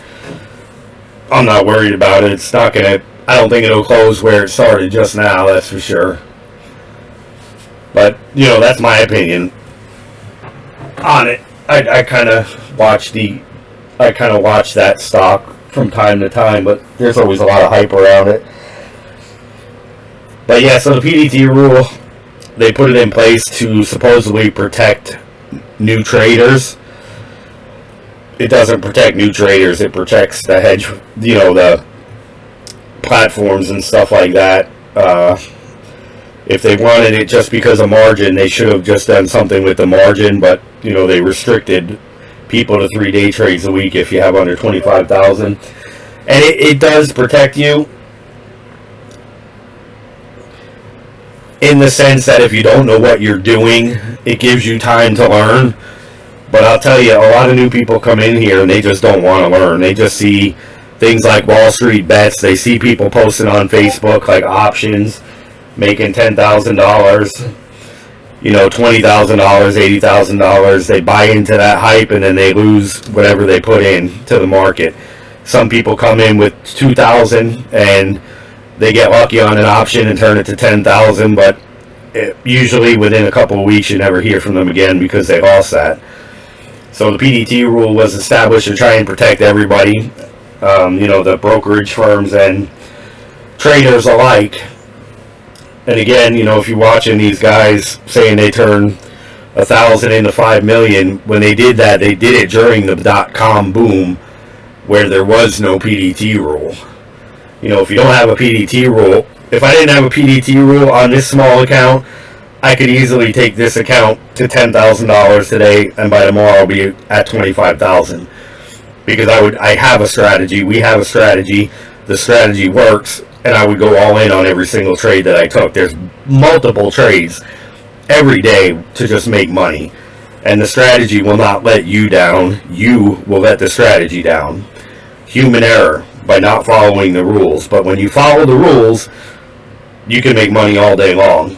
I'm not worried about it. It's not going to, I don't think it'll close where it started just now, that's for sure. But, you know, that's my opinion on it. I kind of watch that stock from time to time, but there's always a lot of hype around it. But yeah, so the PDT rule, they put it in place to supposedly protect new traders. It doesn't protect new traders, it protects the hedge, you know, the platforms and stuff like that. If they wanted it just because of margin, they should have just done something with the margin, but, you know, they restricted people to 3-day trades a week if you have under 25,000. And it does protect you in the sense that if you don't know what you're doing, it gives you time to learn. But I'll tell you, a lot of new people come in here and they just don't want to learn. They just see things like Wall Street bets. They see people posting on Facebook like options, making $10,000, you know, $20,000, $80,000. They buy into that hype and then they lose whatever they put in to the market. Some people come in with $2,000 and they get lucky on an option and turn it to $10,000, but usually within a couple of weeks you never hear from them again because they lost that. So the PDT rule was established to try and protect everybody, you know, the brokerage firms and traders alike. And again, you know, if you're watching these guys saying they turn 1,000 into 5 million, when they did that, they did it during the .com boom where there was no PDT rule. You know, if you don't have a PDT rule, if I didn't have a PDT rule on this small account, I could easily take this account to $10,000 today, and by tomorrow I'll be at $25,000. Because I have a strategy, we have a strategy, the strategy works, and I would go all in on every single trade that I took. There's multiple trades every day to just make money. And the strategy will not let you down. You will let the strategy down. Human error by not following the rules. But when you follow the rules, you can make money all day long.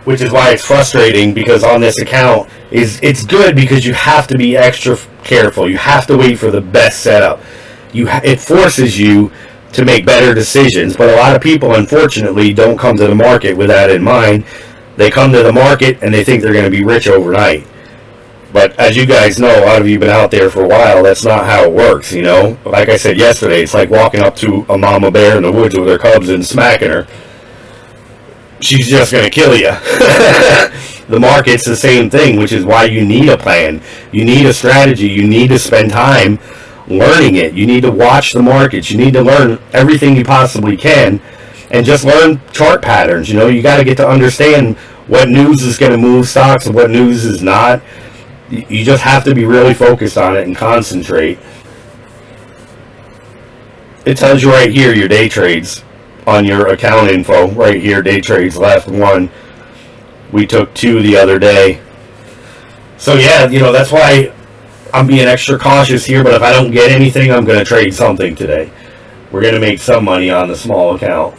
Which is why it's frustrating, because on this account, it's good because you have to be extra careful. You have to wait for the best setup. It forces you to make better decisions, but a lot of people unfortunately don't come to the market with that in mind. They come to the market and they think they're going to be rich overnight. But as you guys know, a lot of you have been out there for a while, that's not how it works, you know. Like I said yesterday, it's like walking up to a mama bear in the woods with her cubs and smacking her. She's just going to kill you. The market's the same thing, which is why you need a plan. You need a strategy. You need to spend time learning it. You need to watch the markets. You need to learn everything you possibly can and just learn chart patterns. You know, you got to get to understand what news is going to move stocks and what news is not. You just have to be really focused on it and concentrate. It tells you right here your day trades on your account info. Right here, day trades, left one. We took 2 the other day. So yeah, you know, that's why I'm being extra cautious here, but if I don't get anything, I'm going to trade something today. We're going to make some money on the small account.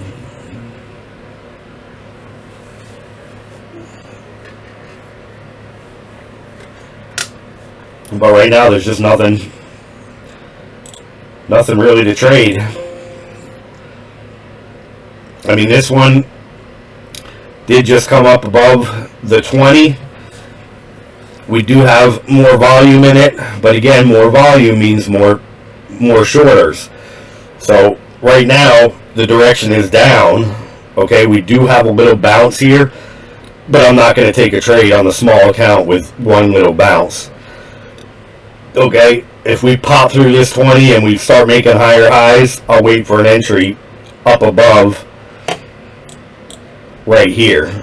But right now, there's just nothing really to trade. I mean, this one did just come up above the 20. We do have more volume in it, but again, more volume means more shorters. So right now, the direction is down. Okay, we do have a little bounce here, but I'm not going to take a trade on the small account with one little bounce. Okay, if we pop through this 20 and we start making higher highs, I'll wait for an entry up above right here,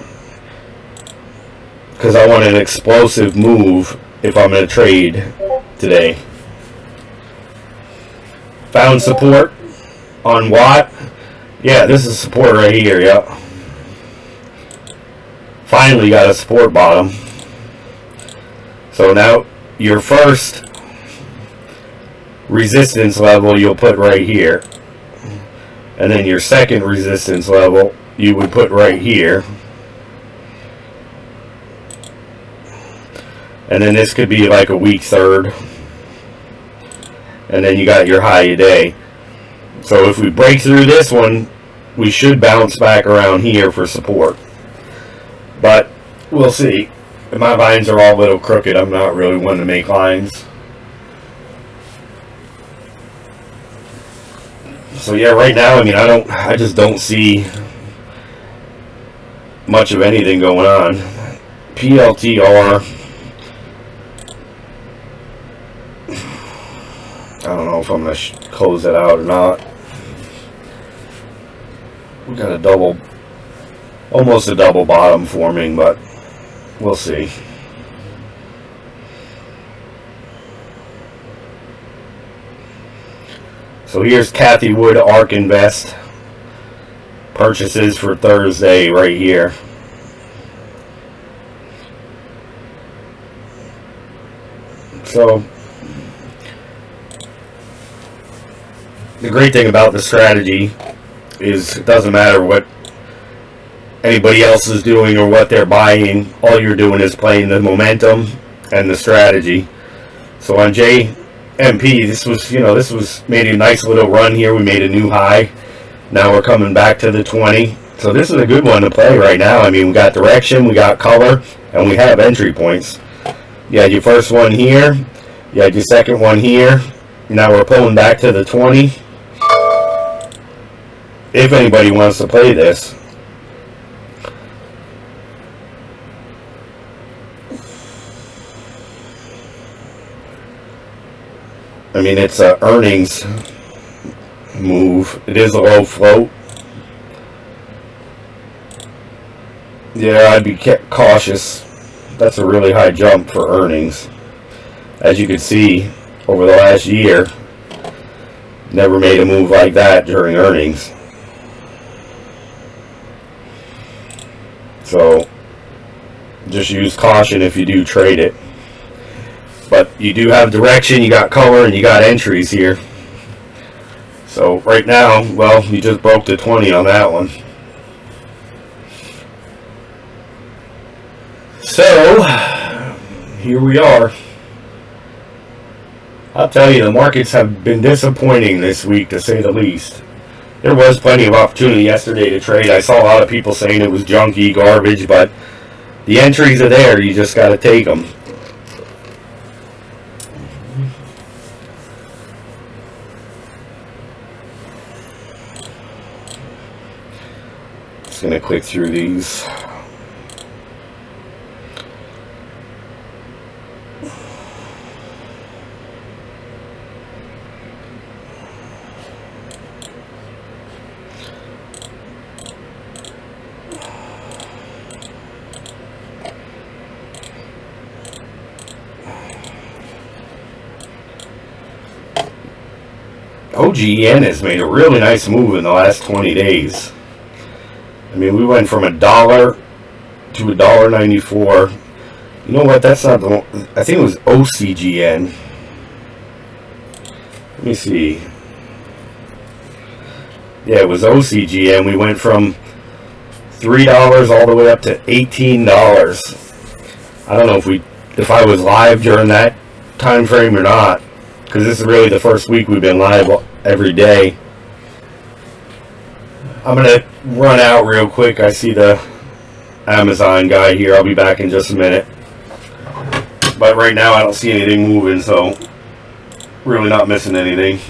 because I want an explosive move if I'm going to trade today. Found support on Watt. Yeah, this is support right here. Yep. Finally got a support bottom. So now your first resistance level you'll put right here, and then your second resistance level you would put right here, and then this could be like a weak third, and then you got your high today. So if we break through this one, we should bounce back around here for support, but we'll see. My lines are all a little crooked. I'm not really one to make lines. So yeah, right now, I mean, I just don't see much of anything going on. PLTR, I don't know if I'm going to close it out or not. We got a double, almost a double bottom forming, but we'll see. So here's Kathy Wood ARK Invest purchases for Thursday right here. So the great thing about the strategy is it doesn't matter what anybody else is doing or what they're buying. All you're doing is playing the momentum and the strategy. So on JMP, this was made a nice little run here. We made a new high. Now we're coming back to the 20. So this is a good one to play right now. I mean, we got direction, we got color, and we have entry points. You had your first one here. You had your second one here. Now we're pulling back to the 20. If anybody wants to play this. I mean, it's an earnings move. It is a low float. Yeah, I'd be cautious. That's a really high jump for earnings. As you can see, over the last year, never made a move like that during earnings. So, just use caution if you do trade it. But you do have direction, you got color, and you got entries here. So right now, well, you just broke the 20 on that one. So, here we are. I'll tell you, the markets have been disappointing this week, to say the least. There was plenty of opportunity yesterday to trade. I saw a lot of people saying it was junky, garbage, but the entries are there. You just got to take them. Just going to click through these. OGN has made a really nice move in the last 20 days. I mean, we went from $1 to $1.94. You know what? That's not the one. I think it was OCGN. Let me see. Yeah, it was OCGN. We went from $3 all the way up to $18. I don't know if I was live during that time frame or not, because this is really the first week we've been live every day. I'm going to run out real quick. I see the Amazon guy here. I'll be back in just a minute. But right now I don't see anything moving, so really not missing anything.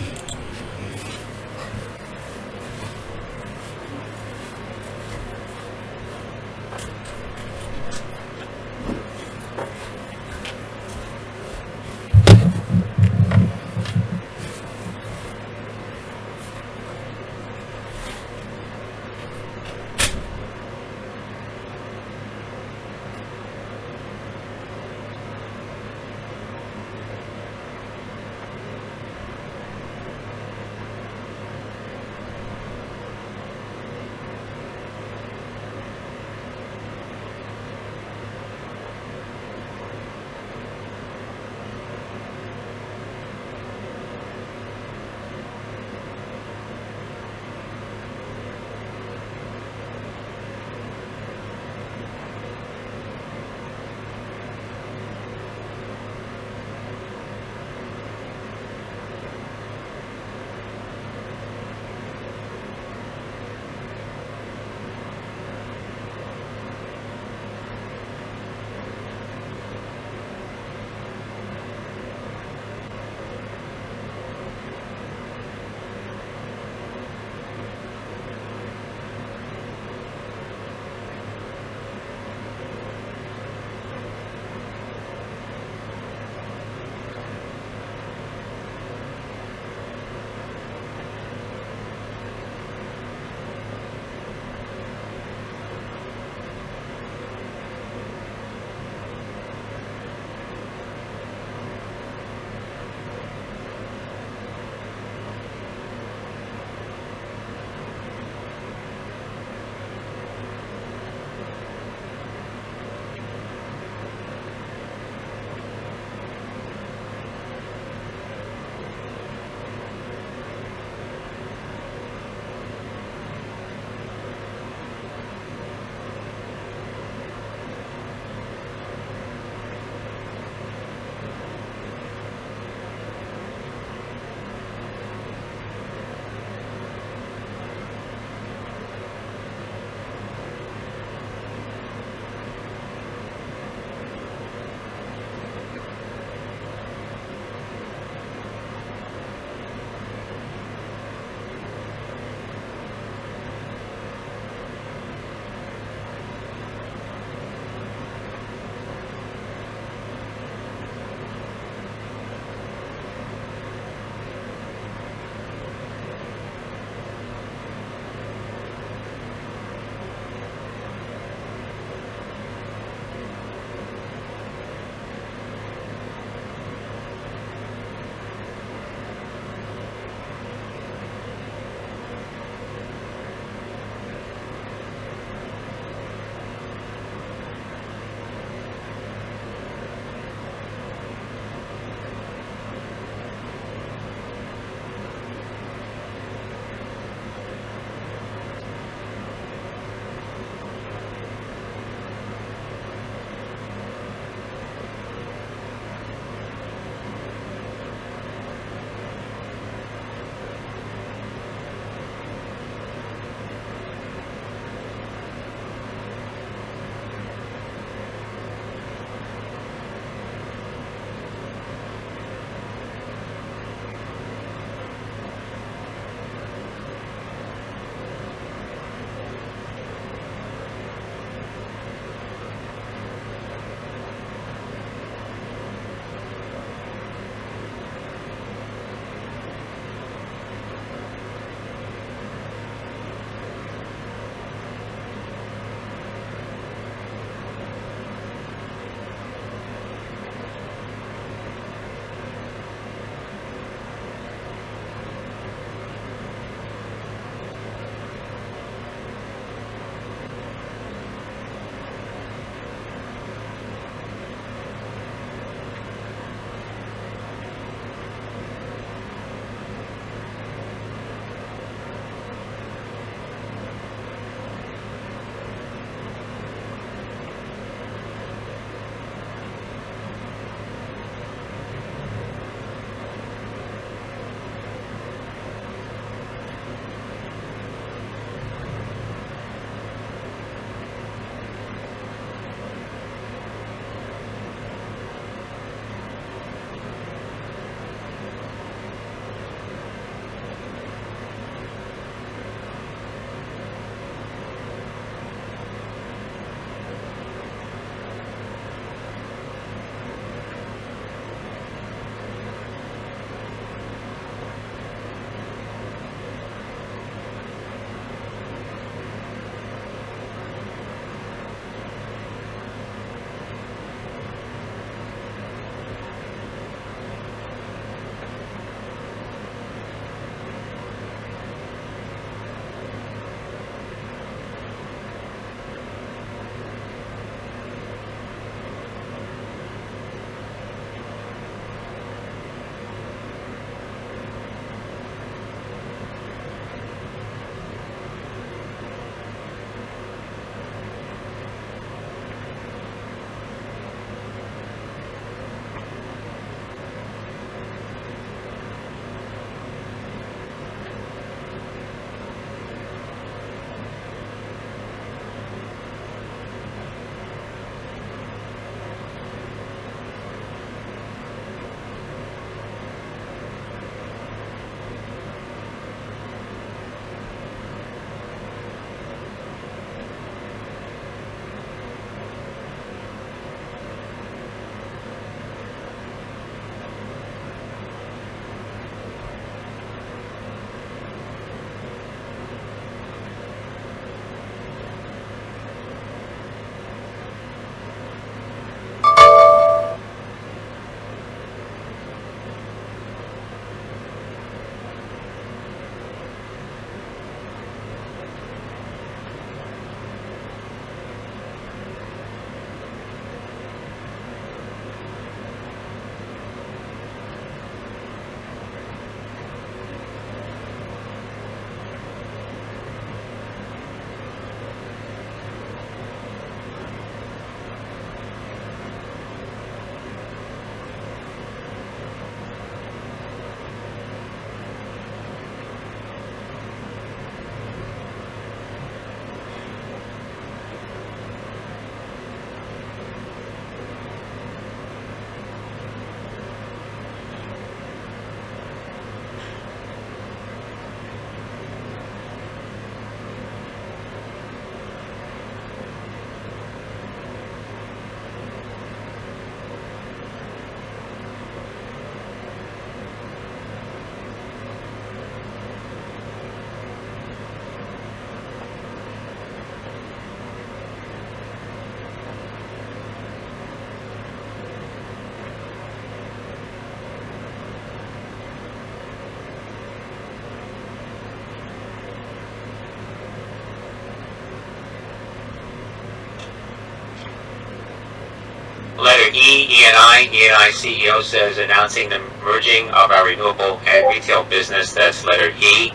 letter E, E&I CEO says announcing the merging of our renewable and retail business. That's letter E.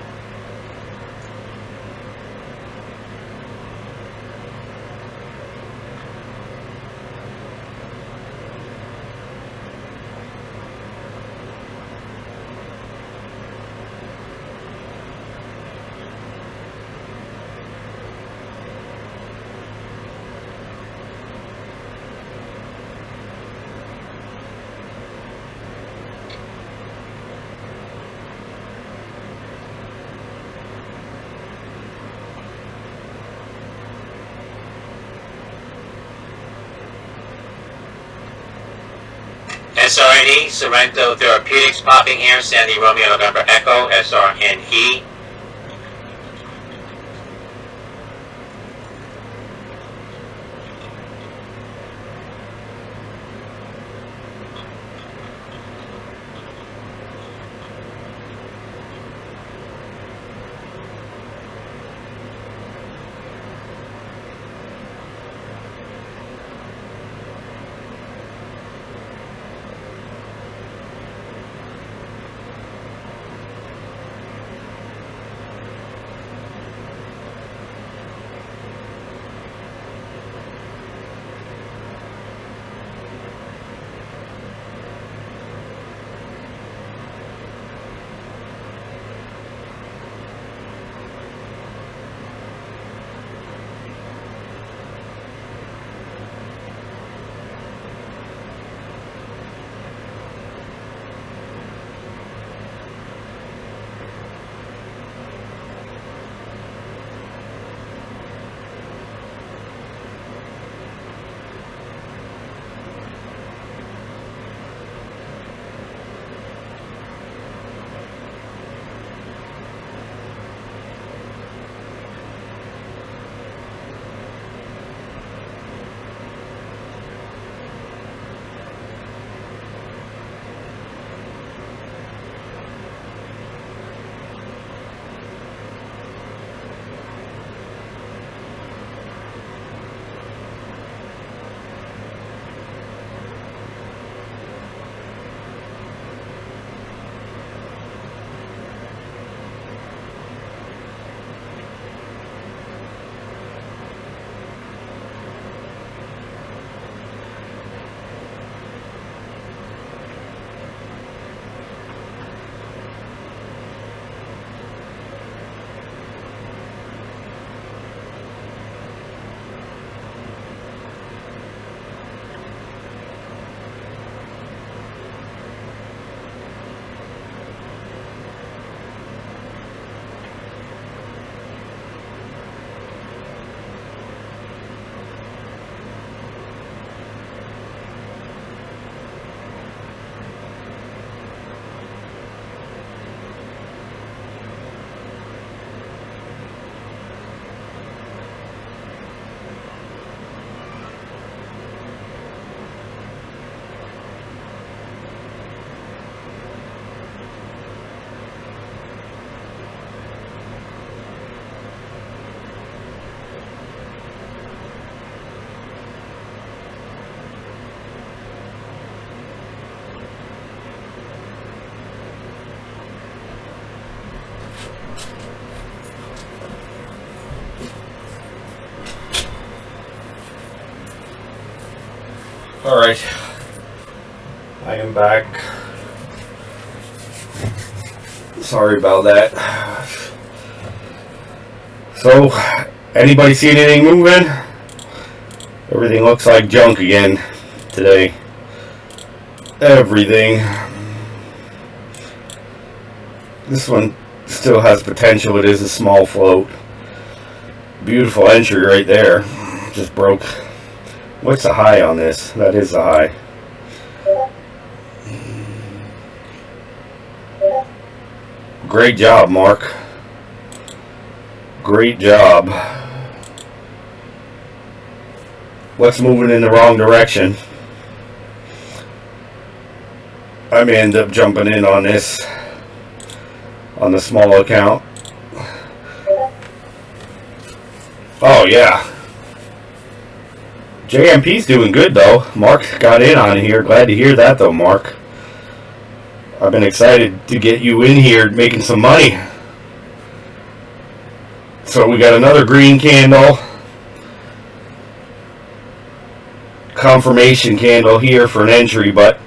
SRNE, Sorrento Therapeutics popping here, Sandy Romeo November Echo, SRNE. Alright, I am back. Sorry about that. So, anybody see anything moving? Everything looks like junk again today. Everything. This one still has potential. It is a small float. Beautiful entry right there. Just broke. What's the high on this? That is the high. Great job, Mark. Great job. What's moving in the wrong direction? I may end up jumping in on this on the small account. Oh yeah. JMP's doing good though. Mark got in on it here. Glad to hear that though, Mark. I've been excited to get you in here making some money. So we got another green candle. Confirmation candle here for an entry, but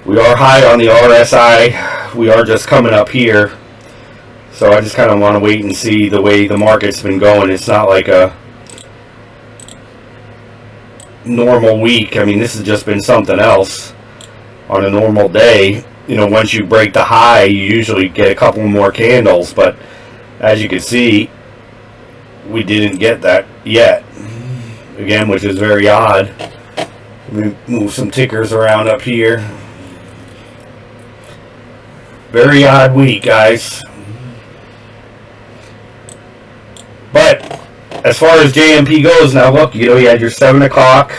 we are high on the RSI. We are just coming up here. So I just kind of want to wait and see the way the market's been going. It's not like a normal week. I mean, this has just been something else. On a normal day, you know, once you break the high, you usually get a couple more candles, but as you can see, we didn't get that yet. Again, which is very odd. Let me move some tickers around up here. Very odd week, guys. But as far as JMP goes, now look, you know, you had your 7 o'clock.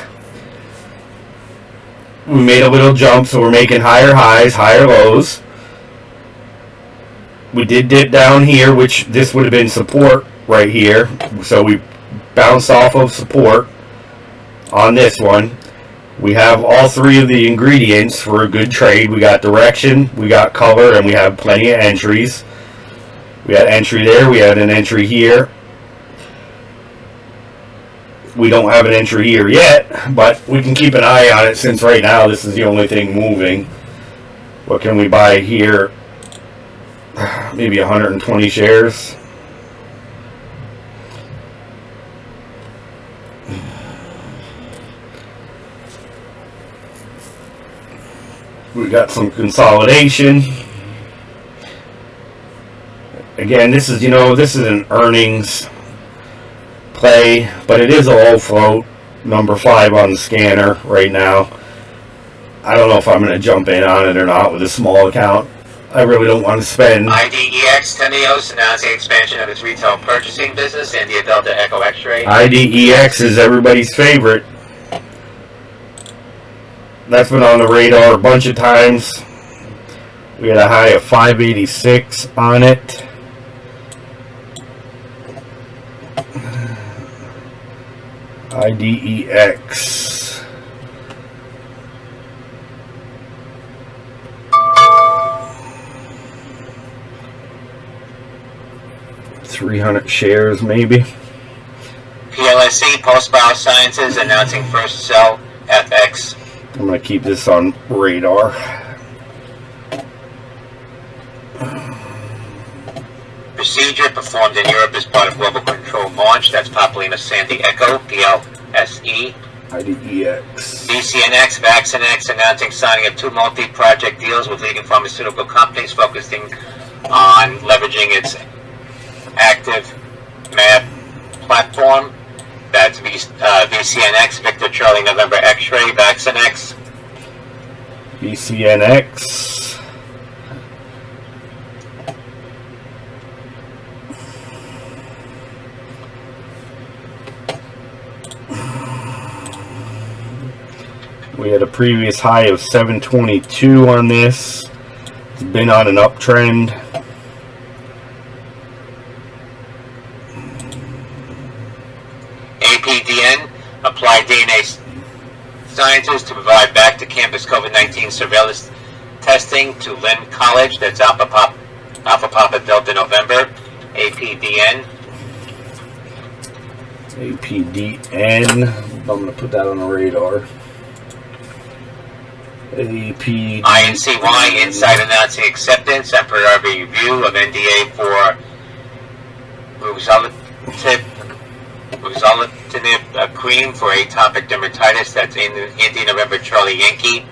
We made a little jump, so we're making higher highs, higher lows. We did dip down here, which this would have been support right here. So we bounced off of support on this one. We have all three of the ingredients for a good trade. We got direction, we got color, and we have plenty of entries. We had entry there, we had an entry here. We don't have an entry here yet, but we can keep an eye on it since right now this is the only thing moving. What can we buy here? Maybe 120 shares. We got some consolidation. Again, this is, you know, this is an earnings play, but it is a low float, number 5 on the scanner right now. I don't know if I'm going to jump in on it or not with a small account. I really don't want to spend. IDEX Teneos announcing expansion of its retail purchasing business, India Delta Echo X-ray. IDEX is everybody's favorite. That's been on the radar a bunch of times. We had a high of 586 on it. IDEX. $300 shares maybe. PLSE Post Biosciences announcing first cell FX. I'm going to keep this on radar. Procedure performed in Europe as part of Global Control Launch. That's Papillina Sandy Echo, PLSE. IDEX. BCNX, Vaccinex announcing signing of 2 multi-project deals with leading pharmaceutical companies focusing on leveraging its active MAB platform. That's VCNX, Victor Charlie November X-ray, Vaccinex. BCNX. We had a previous high of 722 on this. It's been on an uptrend. APDN, Applied DNA Sciences to provide back-to-campus COVID-19 surveillance testing to Lynn College. That's Alpha Papa Delta November. APDN. APDN. I'm going to put that on the radar. APDN. INCY, Insight announcing acceptance and priority review of NDA for ruxolitinib cream for atopic dermatitis. That's in India November Charlie Yankee.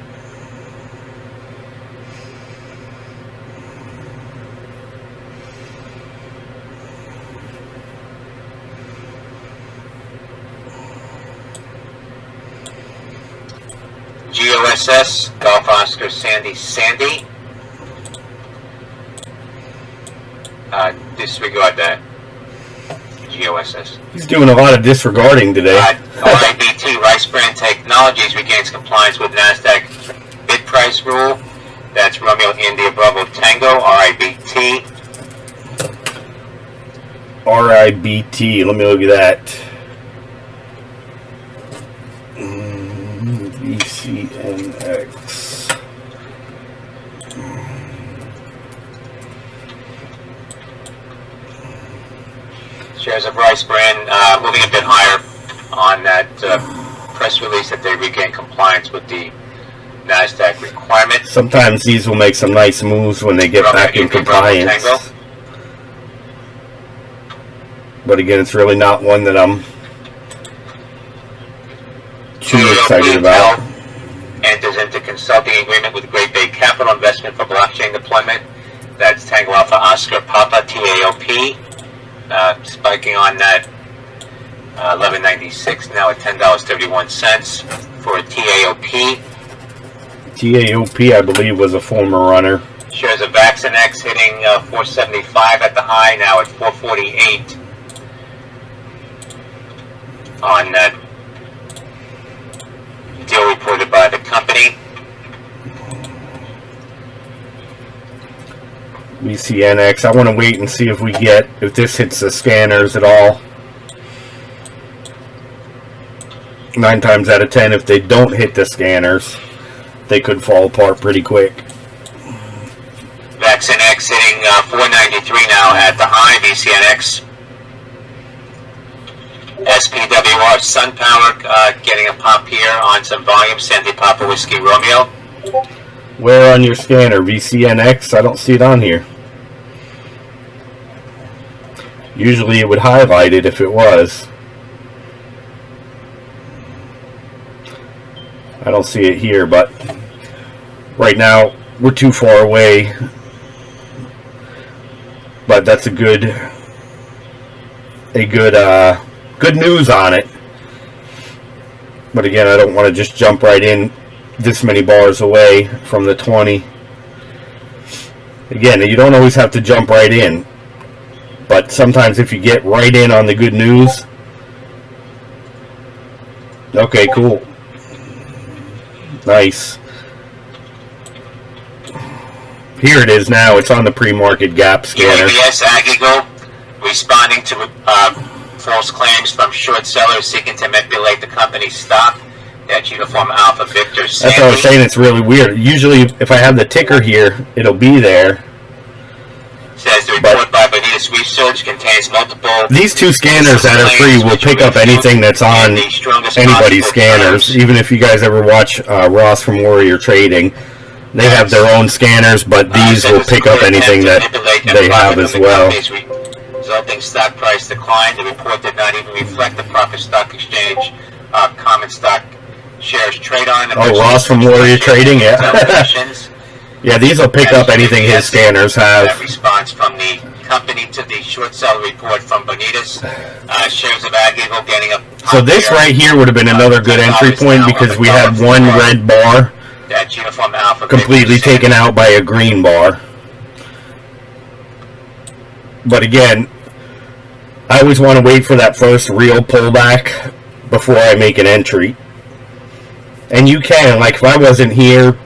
GOSS, Golf Oscar Sandy. Disregard that. GOSS. He's doing a lot of disregarding today. RIBT, Rice Brand Technologies, regains compliance with NASDAQ bid price rule. That's Romeo India Bravo Tango, RIBT. RIBT, let me look at that. Shares of Rice Brand moving a bit higher on that press release that they regain compliance with the NASDAQ requirement. Sometimes these will make some nice moves when they get back in compliance. But again, it's really not one that I'm too excited about. Enters into consulting agreement with Great Bay Capital Investment for blockchain deployment. That's Tango Alpha Oscar Papa TAOP. Spiking on that 11.96 now at $10.31 for a TAOP. TAOP, I believe, was a former runner. Shares of Vaxinex hitting 475 at the high, now at 448 on that deal reported by the company. VCNX, I want to wait and see if this hits the scanners at all. 9 times out of 10, if they don't hit the scanners, they could fall apart pretty quick. Vaxinex hitting 493 now at the high, VCNX. SPWR SunPower getting a pop here on some volume, Sandy Papa Whiskey Romeo. Where on your scanner? VCNX? I don't see it on here. Usually it would highlight it if it was. I don't see it here, but right now we're too far away. But that's good news on it. But again, I don't want to just jump right in this many bars away from the 20. Again, you don't always have to jump right in, but sometimes if you get right in on the good news, okay, cool, nice. Here it is now. It's on the pre-market gap scanner. UABS Agigo responding to false claims from short sellers seeking to manipulate the company's stock. That's Uniform Alpha Victor Sandy. That's what I was saying. It's really weird. Usually, if I have the ticker here, it'll be there. Says the report by Bonitas Research contains multiple. These two scanners that are free will pick up anything that's on anybody's scanners. Even if you guys ever watch Ross from Warrior Trading, they have their own scanners, but these will pick up anything that they have as well. Resulting stock price decline. The report did not even reflect the proper stock exchange common stock shares trade on. Oh, Ross from Warrior Trading, yeah. Yeah, these will pick up anything his scanners have. That response from the company to the short sell report from Bonitas. Shares of Ag Eagle getting up. So this right here would have been another good entry point because we had one red bar That's Uniform Alpha completely taken out by a green bar. But again, I always want to wait for that first real pullback before I make an entry. And you can, like if I wasn't here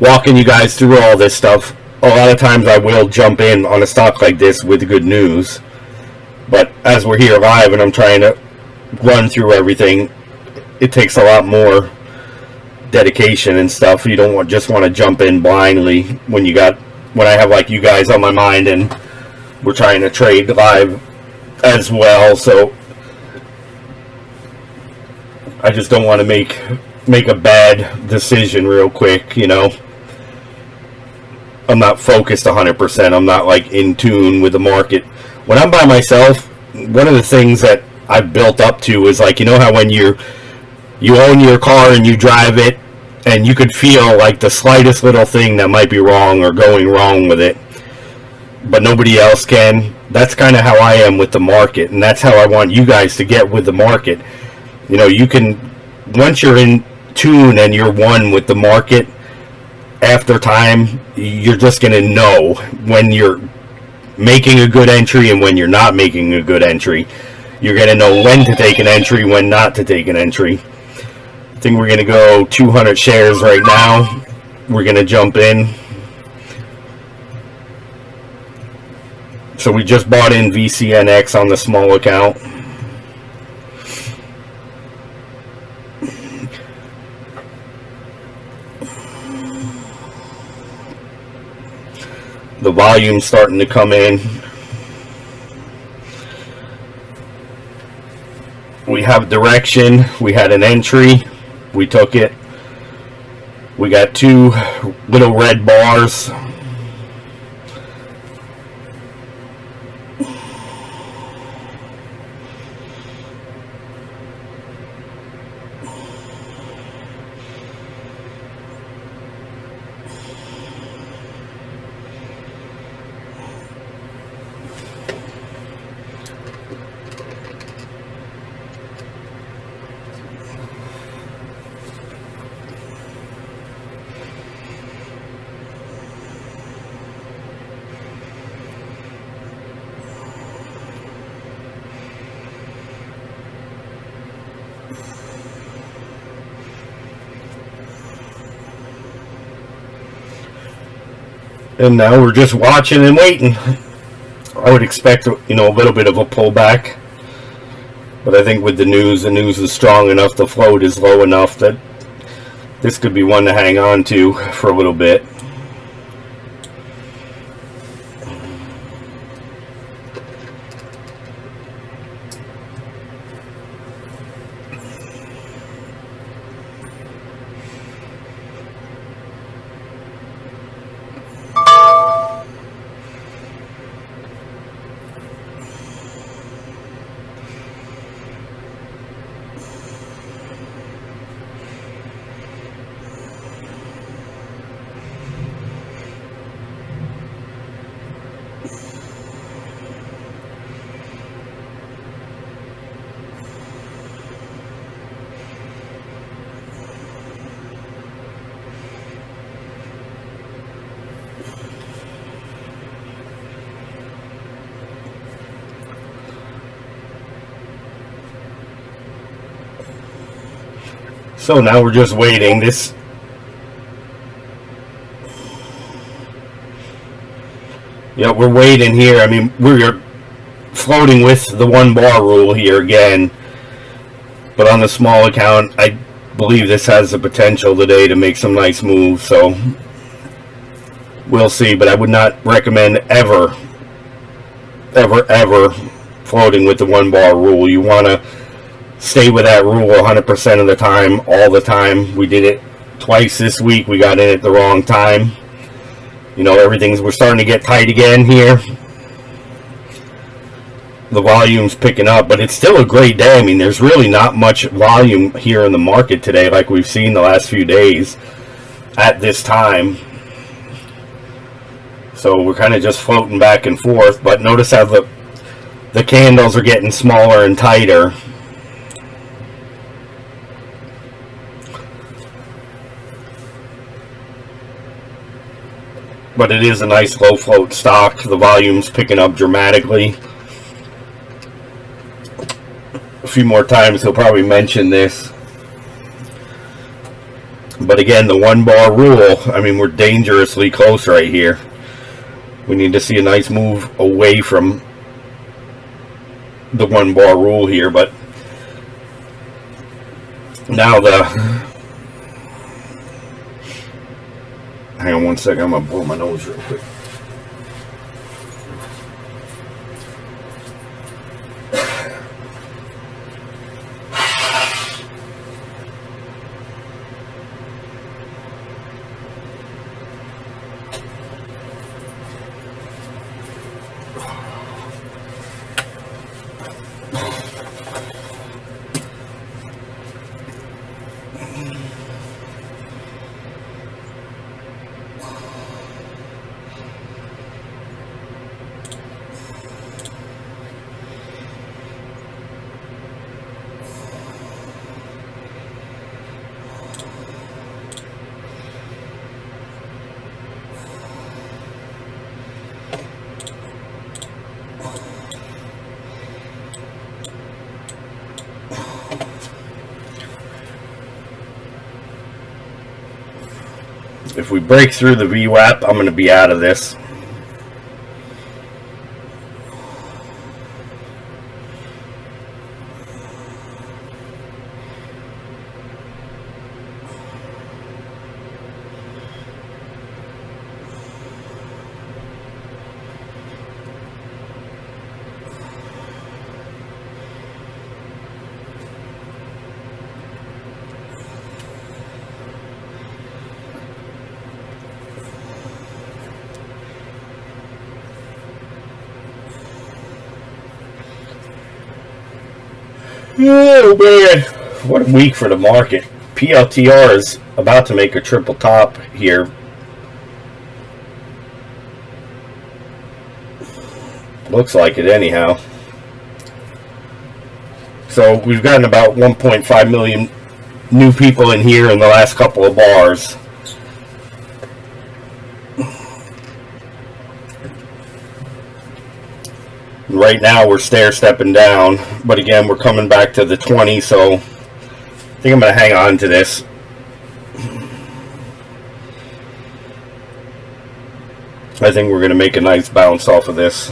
walking you guys through all this stuff, a lot of times I will jump in on a stock like this with good news. But as we're here live and I'm trying to run through everything, it takes a lot more dedication and stuff. You don't just want to jump in blindly when I have like you guys on my mind and we're trying to trade live as well. So I just don't want to make a bad decision real quick, you know. I'm not focused 100%. I'm not like in tune with the market. When I'm by myself, one of the things that I've built up to is like, you know how when you own your car and you drive it and you could feel like the slightest little thing that might be wrong or going wrong with it, but nobody else can. That's kind of how I am with the market, and that's how I want you guys to get with the market. You know, you can, once you're in tune and you're one with the market, after time, you're just going to know when you're making a good entry and when you're not making a good entry. You're going to know when to take an entry, when not to take an entry. I think we're going to go 200 shares right now. We're going to jump in. So we just bought in VCNX on the small account. The volume's starting to come in. We have direction. We had an entry. We took it. We got 2 little red bars. And now we're just watching and waiting. I would expect, a little bit of a pullback. But I think with the news is strong enough, the float is low enough that this could be one to hang on to for a little bit. So now we're just waiting. We're waiting here. I mean, we're floating with the 1 bar rule here again. But on the small account, I believe this has the potential today to make some nice moves. So we'll see. But I would not recommend ever floating with the 1 bar rule. You want to stay with that rule 100% of the time, all the time. We did it twice this week. We got in at the wrong time. We're starting to get tight again here. The volume's picking up, but it's still a great day. I mean, there's really not much volume here in the market today like we've seen the last few days at this time. So we're kind of just floating back and forth, but notice how the candles are getting smaller and tighter. But it is a nice low float stock. The volume's picking up dramatically. A few more times he'll probably mention this. But again, the 1 bar rule, I mean, we're dangerously close right here. We need to see a nice move away from the 1 bar rule here. But now hang on one second, I'm going to blow my nose real quick. If we break through the VWAP, I'm going to be out of this. Oh man, what a week for the market. PLTR is about to make a triple top here. Looks like it anyhow. So we've gotten about 1.5 million new people in here in the last couple of bars. Right now we're stair-stepping down, but again we're coming back to the 20, so I think I'm going to hang on to this. I think we're going to make a nice bounce off of this.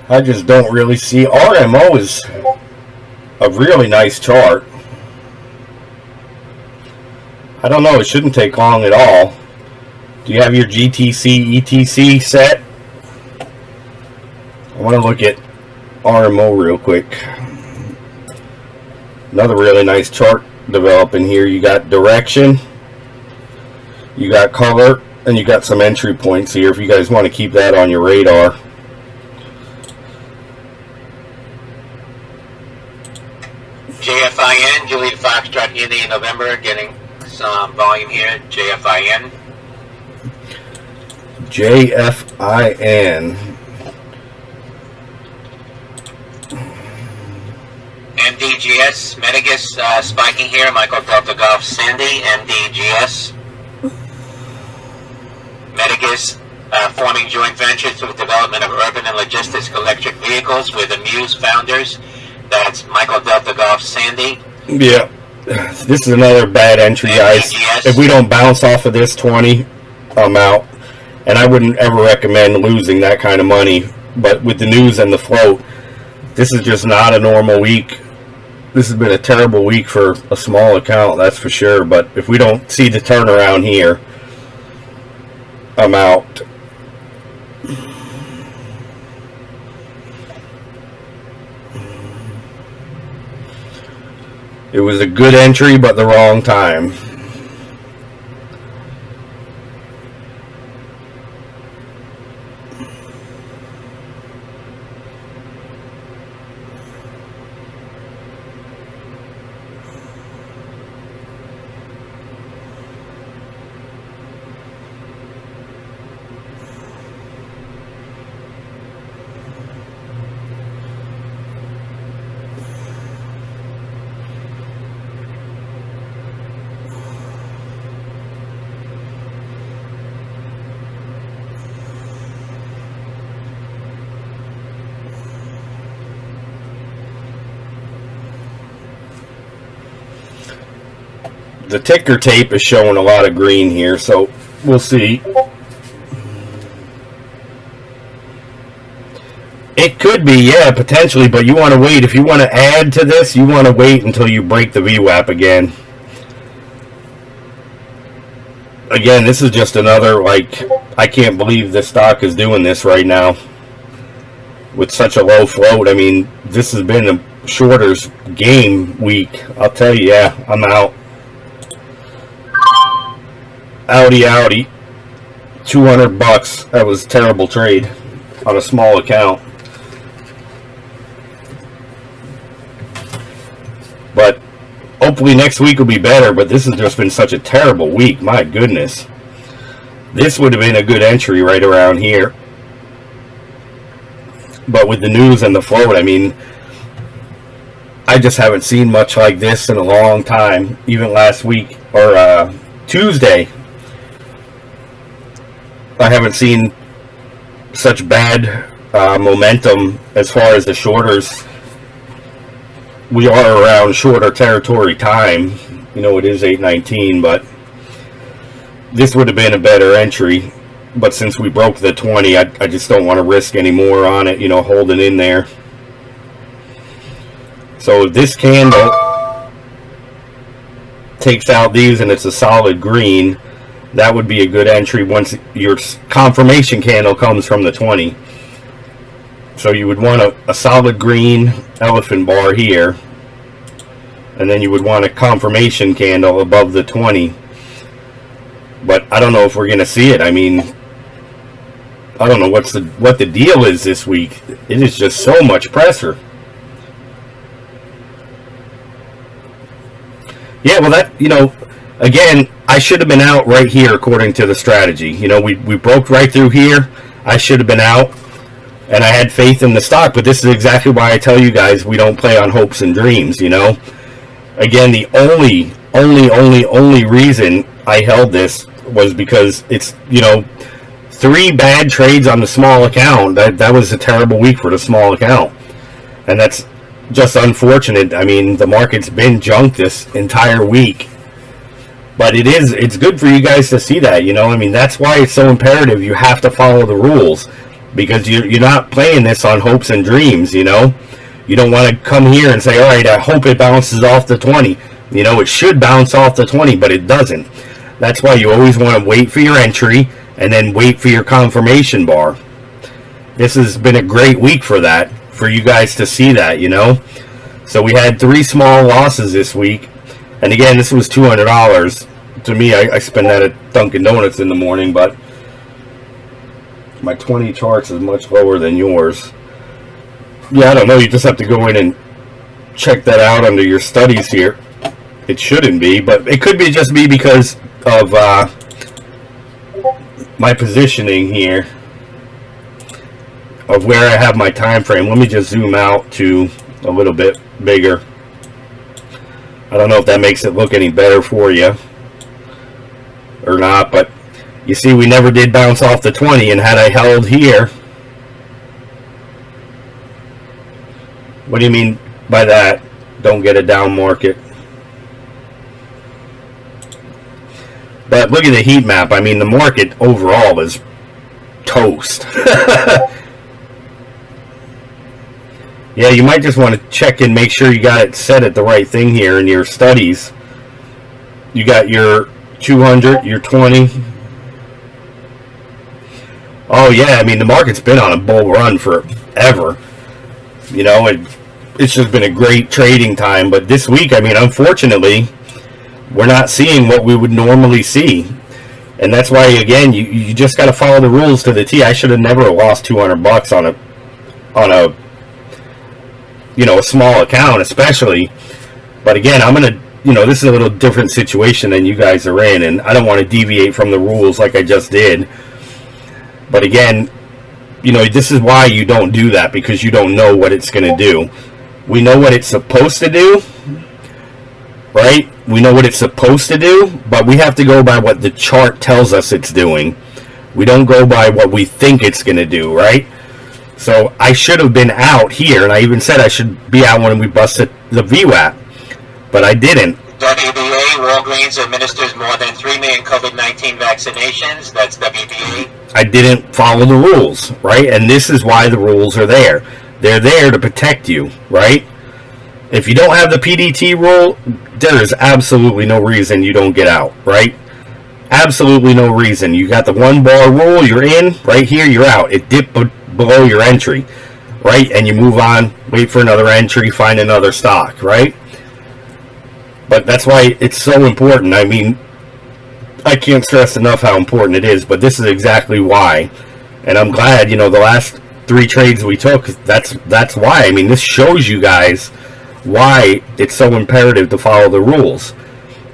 I just don't really see. RMO is a really nice chart. I don't know, it shouldn't take long at all. Do you have your GTC, ETC set? I want to look at RMO real quick. Another really nice chart developing here. You got direction, you got color, and you got some entry points here if you guys want to keep that on your radar. JFIN, Juliet Foxtrot, India, November, getting some volume here. JFIN. JFIN. MDGS, Metagus, spiking here. Michael Delta Golf, Sandy, MDGS. Metagus, forming joint ventures for the development of urban and logistics electric vehicles with the Muse founders. That's Michael Delta Golf, Sandy. Yeah, this is another bad entry, guys. If we don't bounce off of this 20, I'm out. And I wouldn't ever recommend losing that kind of money. But with the news and the float, this is just not a normal week. This has been a terrible week for a small account, that's for sure. But if we don't see the turnaround here, I'm out. It was a good entry, but the wrong time. The ticker tape is showing a lot of green here, so we'll see. It could be, yeah, potentially, but you want to wait. If you want to add to this, you want to wait until you break the VWAP again. Again, this is just another, like, I can't believe this stock is doing this right now with such a low float. I mean, this has been a shorter's game week. I'll tell you, yeah, I'm out. Audi, 200 bucks. That was a terrible trade on a small account. But hopefully next week will be better, but this has just been such a terrible week. My goodness. This would have been a good entry right around here. But with the news and the float, I mean, I just haven't seen much like this in a long time. Even last week, or Tuesday, I haven't seen such bad momentum as far as the shorters. We are around shorter territory time. You know, it is 8:19, but this would have been a better entry. But since we broke the 20, I just don't want to risk any more on it, you know, holding in there. So if this candle takes out these and it's a solid green, that would be a good entry once your confirmation candle comes from the 20. So you would want a solid green elephant bar here, and then you would want a confirmation candle above the 20. But I don't know if we're going to see it. I mean, I don't know what the deal is this week. It is just so much pressure. Yeah, well, that, you know, again, I should have been out right here according to the strategy. You know, we broke right through here. I should have been out, and I had faith in the stock. But this is exactly why I tell you guys we don't play on hopes and dreams, you know. Again, the only reason I held this was because it's, you know, 3 bad trades on the small account. That was a terrible week for the small account. And that's just unfortunate. I mean, the market's been junk this entire week. But it's good for you guys to see that, you know. I mean, that's why it's so imperative you have to follow the rules. Because you're not playing this on hopes and dreams, you know. You don't want to come here and say, all right, I hope it bounces off the 20. You know, it should bounce off the 20, but it doesn't. That's why you always want to wait for your entry and then wait for your confirmation bar. This has been a great week for that, for you guys to see that, you know. So we had 3 small losses this week. And again, this was $200. To me, I spend that at Dunkin' Donuts in the morning, but my 20 charts is much lower than yours. Yeah, I don't know. You just have to go in and check that out under your studies here. It shouldn't be, but it could be just be because of my positioning here of where I have my time frame. Let me just zoom out to a little bit bigger. I don't know if that makes it look any better for you or not, but you see we never did bounce off the 20, and had I held here, what do you mean by that? Don't get a down market. But look at the heat map. I mean, the market overall is toast. Yeah, you might just want to check and make sure you got it set at the right thing here in your studies. You got your 200, your 20. Oh, yeah, I mean, the market's been on a bull run forever. You know, it's just been a great trading time. But this week, I mean, unfortunately, we're not seeing what we would normally see. And that's why, again, you just got to follow the rules to the T. I should have never lost 200 bucks on a you know, a small account, especially. But again, I'm going to, you know, this is a little different situation than you guys are in, and I don't want to deviate from the rules like I just did. But again, you know, this is why you don't do that, because you don't know what it's going to do. We know what it's supposed to do, right? We know what it's supposed to do, but we have to go by what the chart tells us it's doing. We don't go by what we think it's going to do, right? So I should have been out here, and I even said I should be out when we busted the VWAP, but I didn't. WBA, Walgreens administers more than 3 million COVID-19 vaccinations. That's WBA. I didn't follow the rules, right? And this is why the rules are there. They're there to protect you, right? If you don't have the PDT rule, there is absolutely no reason you don't get out, right? Absolutely no reason. You got the 1 bar rule, you're in, right here, you're out. It dipped below your entry, right? And you move on, wait for another entry, find another stock, right? But that's why it's so important. I mean, I can't stress enough how important it is, but this is exactly why. And I'm glad, the last 3 trades we took, that's why. I mean, this shows you guys why it's so imperative to follow the rules.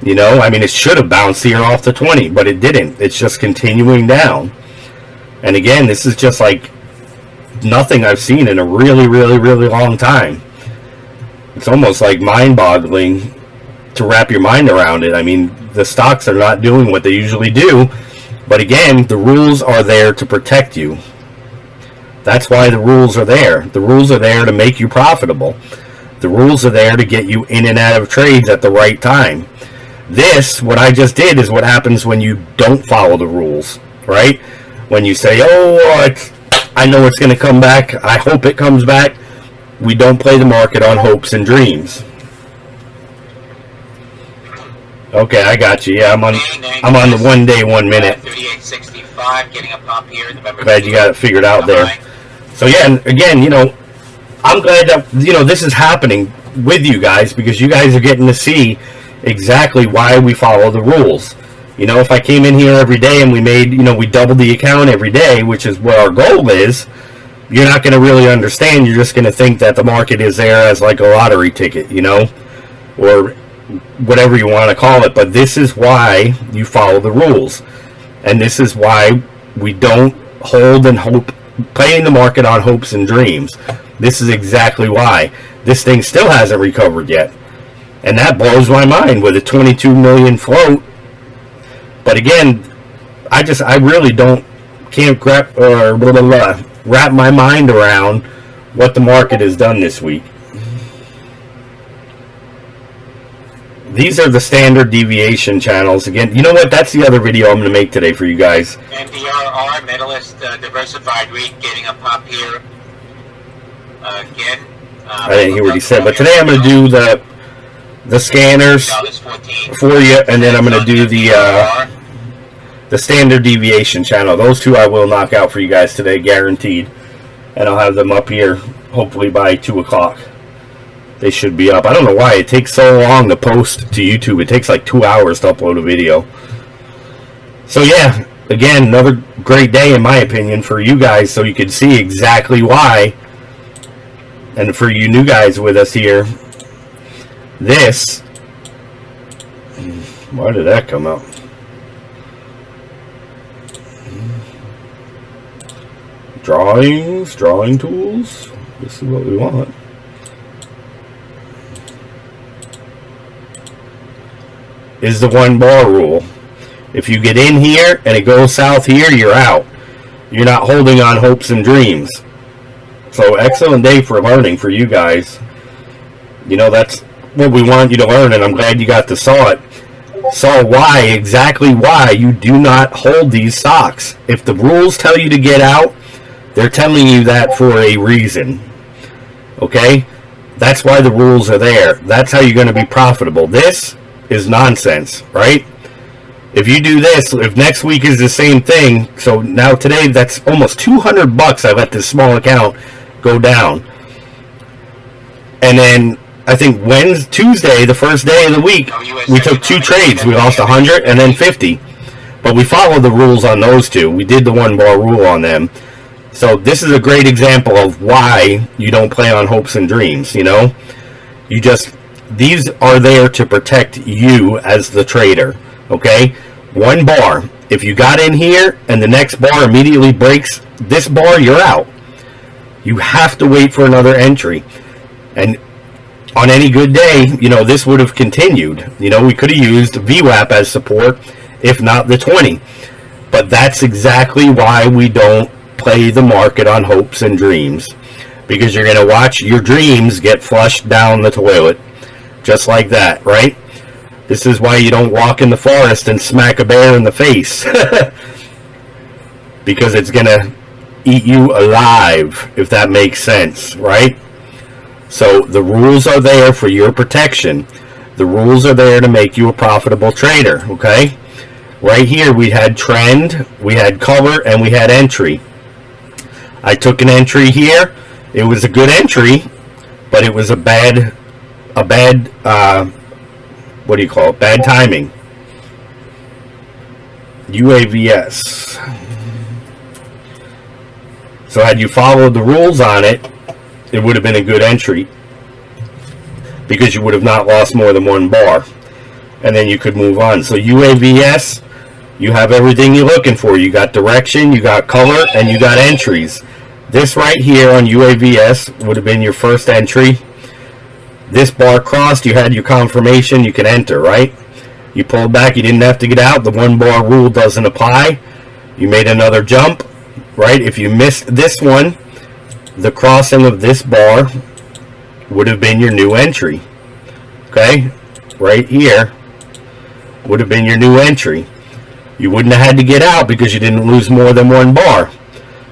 I mean, it should have bounced here off the 20, but it didn't. It's just continuing down. And again, this is just like nothing I've seen in a really, really, really long time. It's almost like mind-boggling to wrap your mind around it. I mean, the stocks are not doing what they usually do, but again, the rules are there to protect you. That's why the rules are there. The rules are there to make you profitable. The rules are there to get you in and out of trades at the right time. This, what I just did, is what happens when you don't follow the rules, right? When you say, I know it's going to come back, I hope it comes back. We don't play the market on hopes and dreams. Okay, I got you. Yeah, I'm on the 1 day, 1 minute. 38.65, getting a pump here. Glad you got it figured out there. So yeah, and again, I'm glad that this is happening with you guys, because you guys are getting to see exactly why we follow the rules. If I came in here every day and we made, we doubled the account every day, which is what our goal is, you're not going to really understand. You're just going to think that the market is there as like a lottery ticket, or whatever you want to call it. But this is why you follow the rules. And this is why we don't hold and hope, playing the market on hopes and dreams. This is exactly why. This thing still hasn't recovered yet. And that blows my mind with a 22 million float. But again, I really can't wrap my mind around what the market has done this week. These are the standard deviation channels. Again, you know what? That's the other video I'm going to make today for you guys. NDRR, Medalist Diversified REIT, getting a pump here. Again. I didn't hear what he said, but today I'm going to do the scanners for you, and then I'm going to do the standard deviation channel. Those two I will knock out for you guys today, guaranteed. And I'll have them up here hopefully by 2 o'clock. They should be up. I don't know why it takes so long to post to YouTube. It takes like 2 hours to upload a video. So yeah, again, another great day in my opinion for you guys, so you can see exactly why. And for you new guys with us here, this, why did that come out? Drawing tools. This is what we want. Is the 1 bar rule. If you get in here and it goes south here, you're out. You're not holding on hopes and dreams. So excellent day for learning for you guys. That's what we want you to learn, and I'm glad you got to saw exactly why you do not hold these stocks. If the rules tell you to get out, they're telling you that for a reason. Okay? That's why the rules are there. That's how you're going to be profitable. This is nonsense, right? If you do this, if next week is the same thing, so now today that's almost $200 I let this small account go down. And then I think Tuesday, the first day of the week, we took 2 trades. We lost 100 and then 50. But we followed the rules on those 2. We did the 1 bar rule on them. So this is a great example of why you don't play on hopes and dreams, these are there to protect you as the trader, okay? 1 bar. If you got in here and the next bar immediately breaks this bar, you're out. You have to wait for another entry. And on any good day, this would have continued. We could have used VWAP as support, if not the 20. But that's exactly why we don't play the market on hopes and dreams. Because you're going to watch your dreams get flushed down the toilet. Just like that, right? This is why you don't walk in the forest and smack a bear in the face. Because it's going to eat you alive, if that makes sense, right? So the rules are there for your protection. The rules are there to make you a profitable trader, okay? Right here we had trend, we had color, and we had entry. I took an entry here. It was a good entry, but it was a bad what do you call it? Bad timing. UAVS. So had you followed the rules on it, it would have been a good entry, because you would have not lost more than one bar, and then you could move on. So UAVS, you have everything you're looking for. You got direction, you got color, and you got entries. This right here on UAVS would have been your first entry. This bar crossed, you had your confirmation, you can enter, right? You pulled back, you didn't have to get out. The one bar rule doesn't apply. You made another jump, right? If you missed this one, the crossing of this bar would have been your new entry. Okay? Right here would have been your new entry. You wouldn't have had to get out because you didn't lose more than one bar.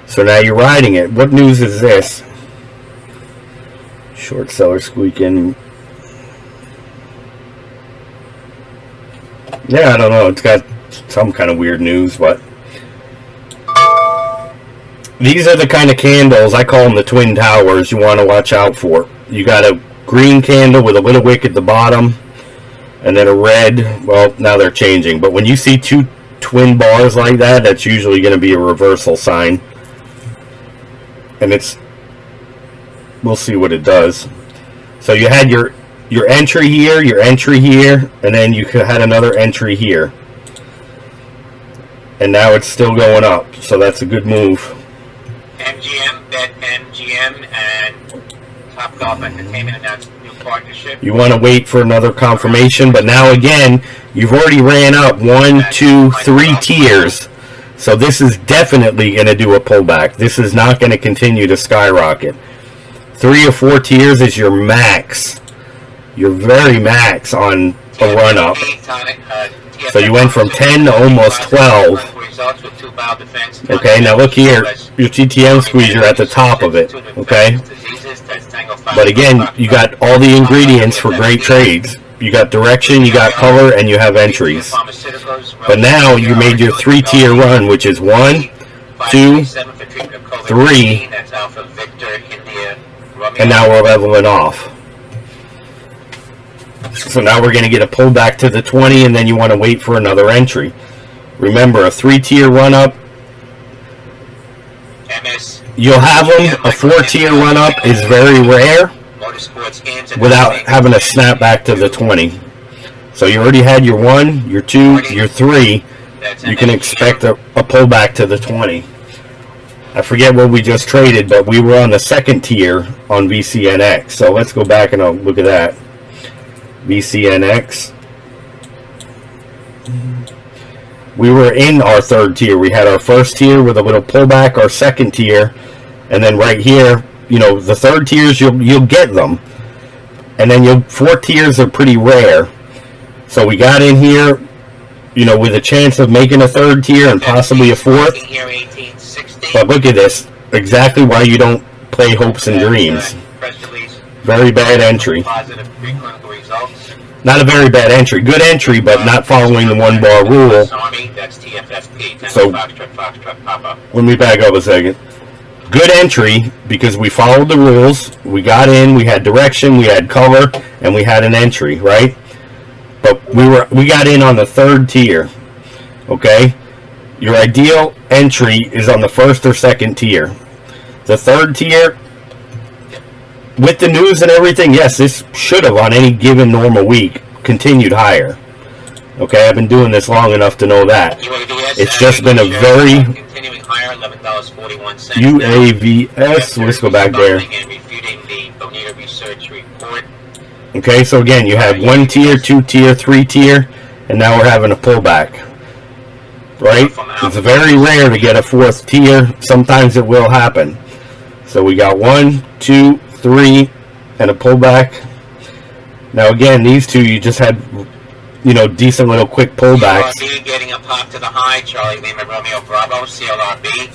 So now you're riding it. What news is this? Short seller squeaking. Yeah, I don't know. It's got some kind of weird news, but these are the kind of candles, I call them the twin towers, you want to watch out for. You got a green candle with a little wick at the bottom, and then a red. Well, now they're changing, but when you see two twin bars like that, that's usually going to be a reversal sign. And we'll see what it does. So you had your entry here, and then you had another entry here. And now it's still going up, so that's a good move. MGM, BetMGM, and Topgolf Entertainment announced new partnership. You want to wait for another confirmation, but now again, you've already ran up 1, 2, 3 tiers. So this is definitely going to do a pullback. This is not going to continue to skyrocket. 3 or 4 tiers is your max. Your very max on a run up. So you went from 10 to almost 12. Okay, now look here. Your TTM squeezer at the top of it. Okay? But again, you got all the ingredients for great trades. You got direction, you got color, and you have entries. But now you made your 3-tier run, which is 1, 2, 3, and now we're leveling off. So now we're going to get a pullback to the 20, and then you want to wait for another entry. Remember, a 3-tier run up, you'll have them. A 4-tier run up is very rare without having to snap back to the 20. So you already had your 1, your 2, your 3. You can expect a pullback to the 20. I forget what we just traded, but we were on the 2nd tier on VCNX. So let's go back and I'll look at that. VCNX. We were in our 3rd tier. We had our 1st tier with a little pullback, our 2nd tier, and then right here, you know, the 3rd tiers, you'll get them. And then your 4 tiers are pretty rare. So we got in here, you know, with a chance of making a 3rd tier and possibly a 4th. But look at this. Exactly why you don't play hopes and dreams. Very bad entry. Not a very bad entry. Good entry, but not following the 1-bar rule. So, let me back up a second. Good entry, because we followed the rules. We got in, we had direction, we had color, and we had an entry, right? But we got in on the 3rd tier. Okay? Your ideal entry is on the 1st or 2nd tier. The 3rd tier, with the news and everything, yes, this should have, on any given normal week, continued higher. Okay, I've been doing this long enough to know that. It's just been a very UAVS. Let's go back there. Okay, so again, you had 1 tier, 2 tier, 3 tier, and now we're having a pullback. Right? It's very rare to get a 4th tier. Sometimes it will happen. So we got 1, 2, 3, and a pullback. Now again, these two you just had, you know, decent little quick pullbacks. CLRB getting a pop to the high. Charlie Lima Romeo Bravo. CLRB.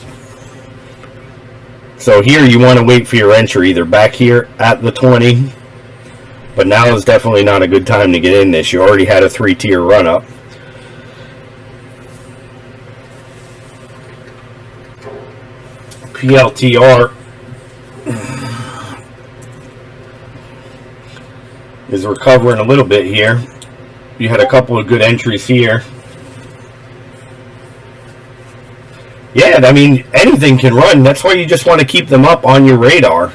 So here you want to wait for your entry, either back here at the 20. But now is definitely not a good time to get in this. You already had a 3-tier run up. PLTR is recovering a little bit here. You had a couple of good entries here. Yeah, I mean, anything can run. That's why you just want to keep them up on your radar.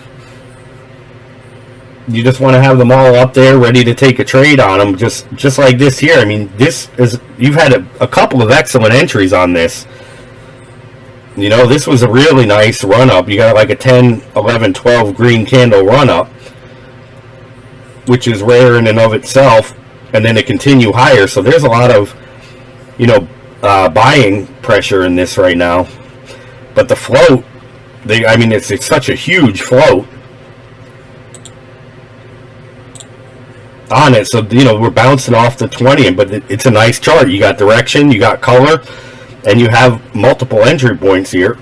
You just want to have them all up there ready to take a trade on them, just like this here. I mean, this is, you've had a couple of excellent entries on this. You know, this was a really nice run-up. You got like a 10, 11, 12 green candle run-up, which is rare in and of itself, and then to continue higher. So there's a lot of, you know, buying pressure in this right now. But the float, I mean, it's such a huge float on it. So, you know, we're bouncing off the 20, but it's a nice chart. You got direction, you got color, and you have multiple entry points here.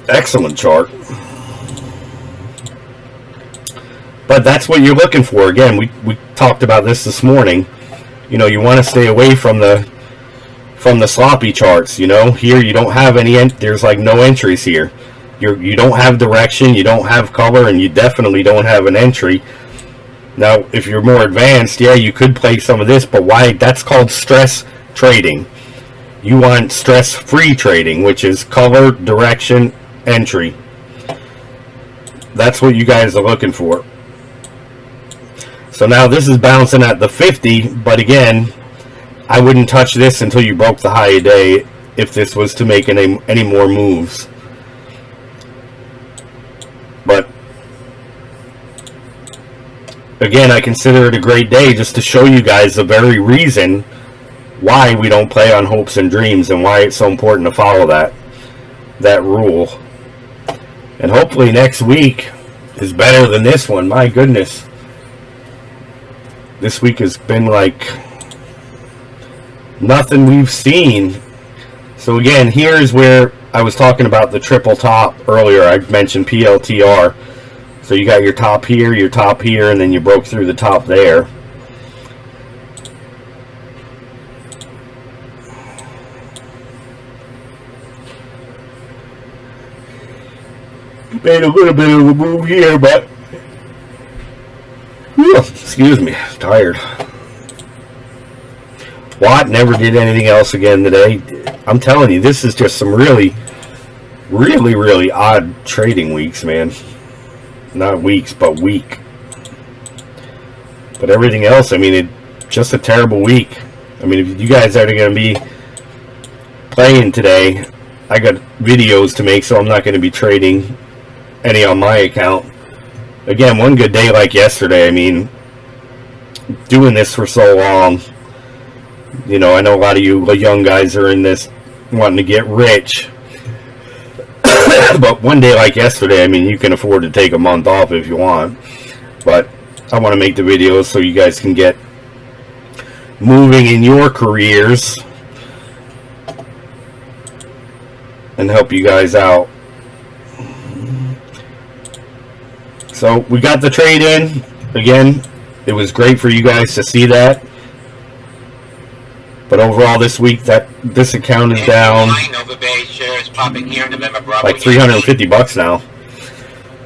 Excellent chart. But that's what you're looking for. Again, we talked about this morning. You know, you want to stay away from the sloppy charts. You know, here you don't have any. There's like no entries here. You don't have direction. You don't have color, and you definitely don't have an entry. Now, if you're more advanced, yeah, you could play some of this. But why? That's called stress trading. You want stress-free trading, which is color, direction, entry. That's what you guys are looking for. So now this is bouncing at the 50, but again, I wouldn't touch this until you broke the high a day if this was to make any more moves. But again, I consider it a great day just to show you guys the very reason why we don't play on hopes and dreams and why it's so important to follow that rule. And hopefully next week is better than this one. My goodness. This week has been like nothing we've seen. So again, here's where I was talking about the triple top earlier. I mentioned PLTR. So you got your top here, and then you broke through the top there. Made a little bit of a move here, but whew, excuse me, tired. Watt never did anything else again today. I'm telling you, this is just some really odd trading weeks, man. Not weeks, but week. But everything else, I mean, just a terrible week. I mean, if you guys are going to be playing today, I got videos to make, so I'm not going to be trading any on my account. Again, one good day like yesterday. I mean, doing this for so long, you know, I know a lot of you young guys are in this wanting to get rich. But one day like yesterday, I mean, you can afford to take a month off if you want. But I want to make the videos so you guys can get moving in your careers and help you guys out. So we got the trade in. Again, it was great for you guys to see that. But overall this week, this account is down like $350 now.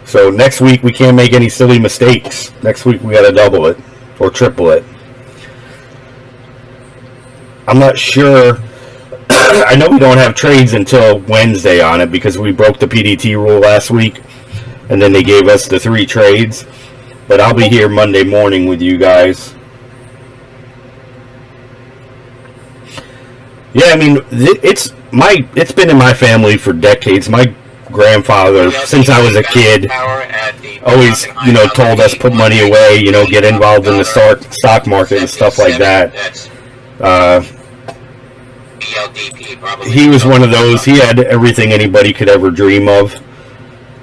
So next week we can't make any silly mistakes. Next week we got to double it or triple it. I'm not sure. I know we don't have trades until Wednesday on it because we broke the PDT rule last week. And then they gave us the 3 trades. But I'll be here Monday morning with you guys. Yeah, I mean, it's been in my family for decades. My grandfather, since I was a kid, always, you know, told us put money away, you know, get involved in the stock market and stuff like that. He was one of those. He had everything anybody could ever dream of.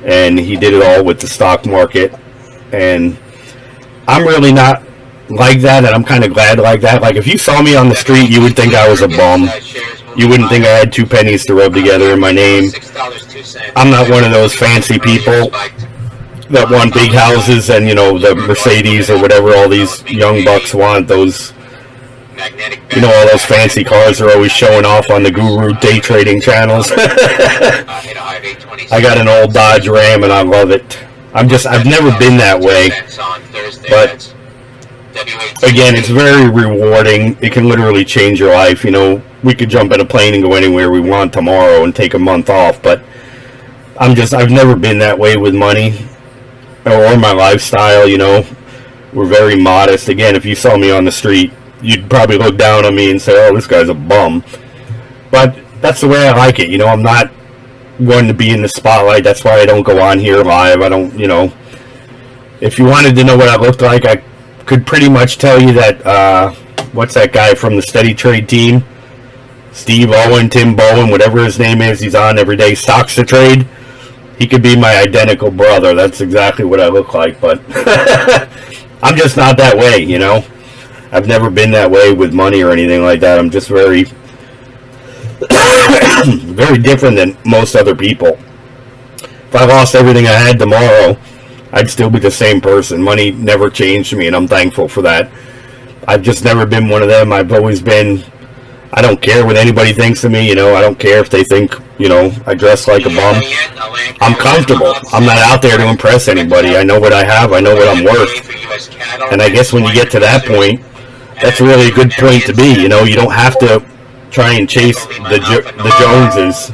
And he did it all with the stock market. And I'm really not like that, and I'm kind of glad like that. Like, if you saw me on the street, you would think I was a bum. You wouldn't think I had 2 pennies to rub together in my name. I'm not one of those fancy people that want big houses and, you know, the Mercedes or whatever all these young bucks want. Those, you know, all those fancy cars are always showing off on the guru day trading channels. I got an old Dodge Ram and I love it. I've never been that way, but again, it's very rewarding. It can literally change your life. You know, we could jump in a plane and go anywhere we want tomorrow and take a month off, but I've never been that way with money or my lifestyle. You know, we're very modest. Again, if you saw me on the street, you'd probably look down on me and say, oh, this guy's a bum. But that's the way I like it. You know, I'm not one to be in the spotlight. That's why I don't go on here live. I don't, you know, if you wanted to know what I looked like, I could pretty much tell you that, what's that guy from the Steady Trade team? Steve Owen, Tim Bowen, whatever his name is, he's on every day, Stocks to Trade. He could be my identical brother. That's exactly what I look like, but I'm just not that way, you know. I've never been that way with money or anything like that. I'm just very, very different than most other people. If I lost everything I had tomorrow, I'd still be the same person. Money never changed me, and I'm thankful for that. I've just never been one of them. I've always been, I don't care what anybody thinks of me, you know. I don't care if they think, you know, I dress like a bum. I'm comfortable. I'm not out there to impress anybody. I know what I have. I know what I'm worth. And I guess when you get to that point, that's really a good point to be. You know, you don't have to try and chase the Joneses.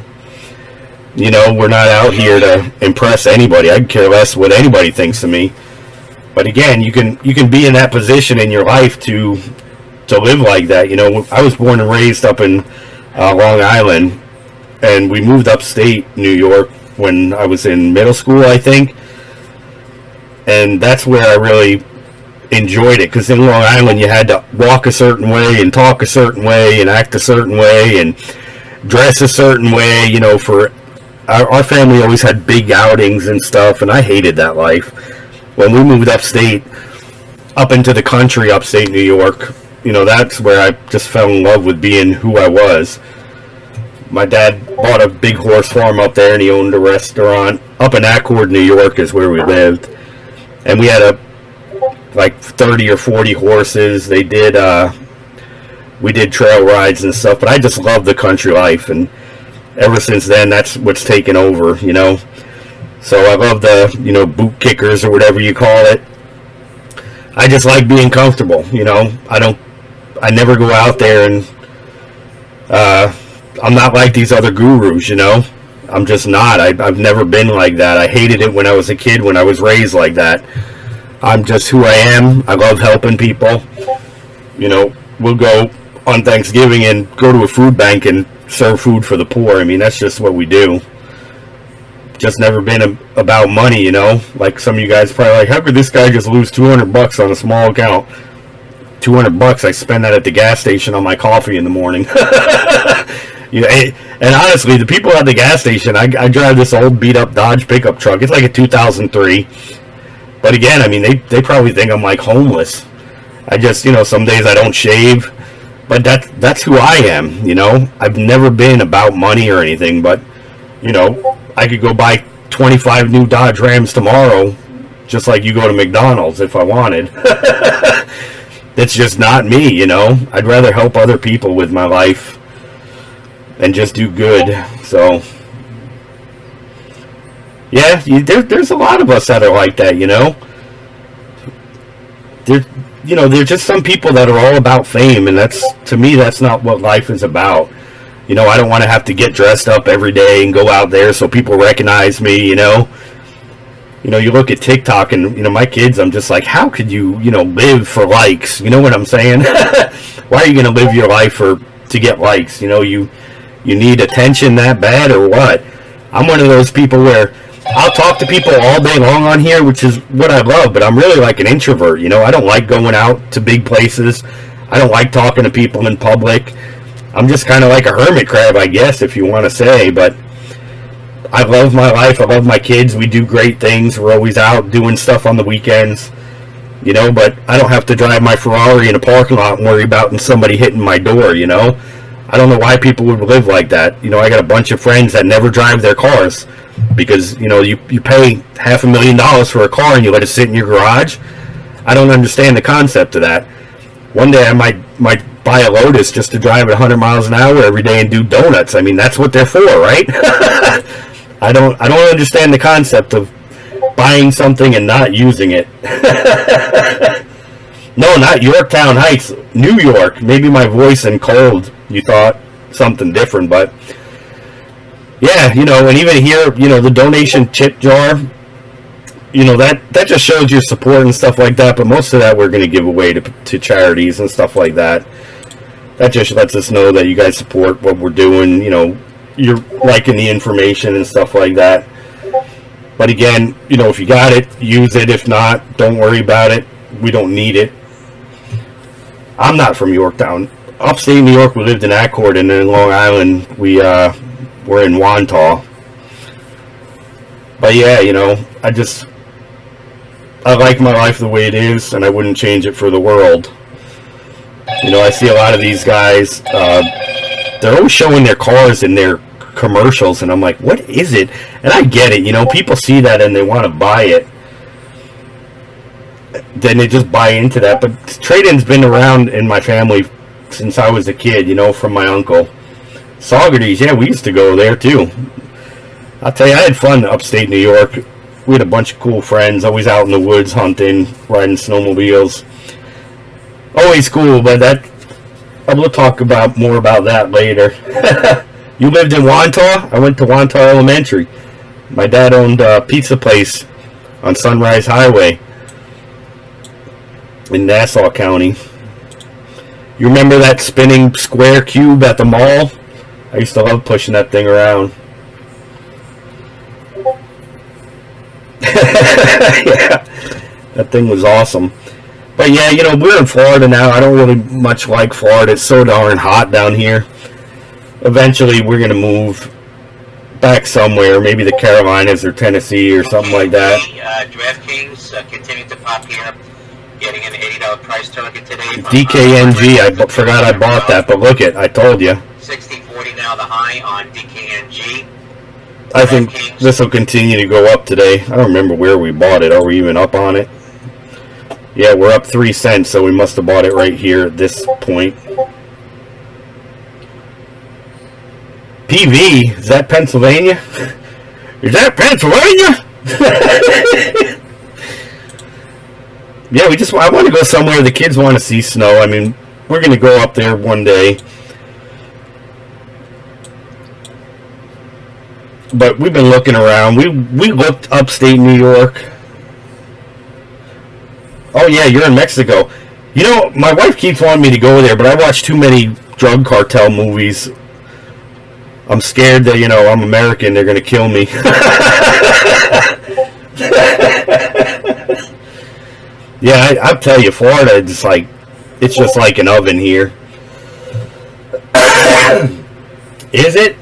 You know, we're not out here to impress anybody. I care less what anybody thinks of me. But again, you can be in that position in your life to live like that. You know, I was born and raised up in Long Island, and we moved upstate New York when I was in middle school, I think. And that's where I really enjoyed it, because in Long Island you had to walk a certain way and talk a certain way and act a certain way and dress a certain way. You know, for our family always had big outings and stuff, and I hated that life. When we moved upstate, up into the country, upstate New York, you know, that's where I just fell in love with being who I was. My dad bought a big horse farm up there, and he owned a restaurant. Up in Accord, New York is where we lived. And we had like 30 or 40 horses. We did trail rides and stuff, but I just loved the country life, and ever since then, that's what's taken over, you know. So I love the, you know, boot kickers or whatever you call it. I just like being comfortable, you know. I never go out there and, I'm not like these other gurus, you know. I'm just not. I've never been like that. I hated it when I was a kid, when I was raised like that. I'm just who I am. I love helping people. You know, we'll go on Thanksgiving and go to a food bank and serve food for the poor. I mean, that's just what we do. Just never been about money, you know. Like some of you guys probably like, how could this guy just lose $200 on a small account? $200, I spend that at the gas station on my coffee in the morning. You know, and honestly, the people at the gas station, I drive this old beat-up Dodge pickup truck. It's like a 2003. But again, I mean, they probably think I'm like homeless. I just, you know, some days I don't shave. But that's who I am, you know. I've never been about money or anything, but, you know, I could go buy 25 new Dodge Rams tomorrow, just like you go to McDonald's if I wanted. That's just not me, you know. I'd rather help other people with my life and just do good. So, yeah, there's a lot of us that are like that, you know. There's just some people that are all about fame, and to me, that's not what life is about. You know, I don't want to have to get dressed up every day and go out there so people recognize me, you know. You know, you look at TikTok and, you know, my kids, I'm just like, how could you, you know, live for likes? You know what I'm saying? Why are you going to live your life to get likes? You know, you need attention that bad or what? I'm one of those people where I'll talk to people all day long on here, which is what I love, but I'm really like an introvert, you know. I don't like going out to big places. I don't like talking to people in public. I'm just kind of like a hermit crab, I guess, if you want to say, but I love my life. I love my kids. We do great things. We're always out doing stuff on the weekends, you know, but I don't have to drive my Ferrari in a parking lot and worry about somebody hitting my door, you know. I don't know why people would live like that. You know, I got a bunch of friends that never drive their cars because, you know, you pay $500,000 for a car and you let it sit in your garage. I don't understand the concept of that. One day I might buy a Lotus just to drive at 100 miles an hour every day and do donuts. I mean, that's what they're for, right? I don't understand the concept of buying something and not using it. No, not Yorktown Heights, New York. Maybe my voice and cold, you thought something different, but yeah, you know, and even here, you know, the donation chip jar, you know, that just shows your support and stuff like that, but most of that we're going to give away to charities and stuff like that. That just lets us know that you guys support what we're doing, you know, you're liking the information and stuff like that. But again, you know, if you got it, use it. If not, don't worry about it. We don't need it. I'm not from Yorktown. Upstate New York, we lived in Accord, and in Long Island, we're in Wantagh. But yeah, you know, I like my life the way it is, and I wouldn't change it for the world. You know, I see a lot of these guys, they're always showing their cars in their commercials, and I'm like, what is it? And I get it, you know, people see that and they want to buy it. Then they just buy into that. But trade-in's been around in my family since I was a kid, you know, from my uncle. Saugerties, yeah, we used to go there too. I'll tell you, I had fun upstate New York. We had a bunch of cool friends, always out in the woods hunting, riding snowmobiles. Always cool, but I will talk about more about that later. You lived in Wantagh? I went to Wantagh Elementary. My dad owned a pizza place on Sunrise Highway in Nassau County. You remember that spinning square cube at the mall? I used to love pushing that thing around. Yeah, that thing was awesome. But yeah, you know, we're in Florida now. I don't really much like Florida. It's so darn hot down here. Eventually, we're going to move back somewhere, maybe the Carolinas or Tennessee or something like that. DraftKings continue to pop here, getting an $80 price target today. DKNG, I forgot I bought that, but look it, I told you. 60-40 now the high on DKNG. I think this will continue to go up today. I don't remember where we bought it. Are we even up on it? Yeah, we're up 3 cents, so we must have bought it right here at this point. PV, is that Pennsylvania? Is that Pennsylvania? Yeah, I want to go somewhere the kids want to see snow. I mean, we're going to go up there one day. But we've been looking around. We looked upstate New York. Oh yeah, you're in Mexico. You know, my wife keeps wanting me to go there, but I watch too many drug cartel movies. I'm scared that, you know, I'm American, they're going to kill me. Yeah, I'll tell you, Florida, it's just like an oven here. Is it?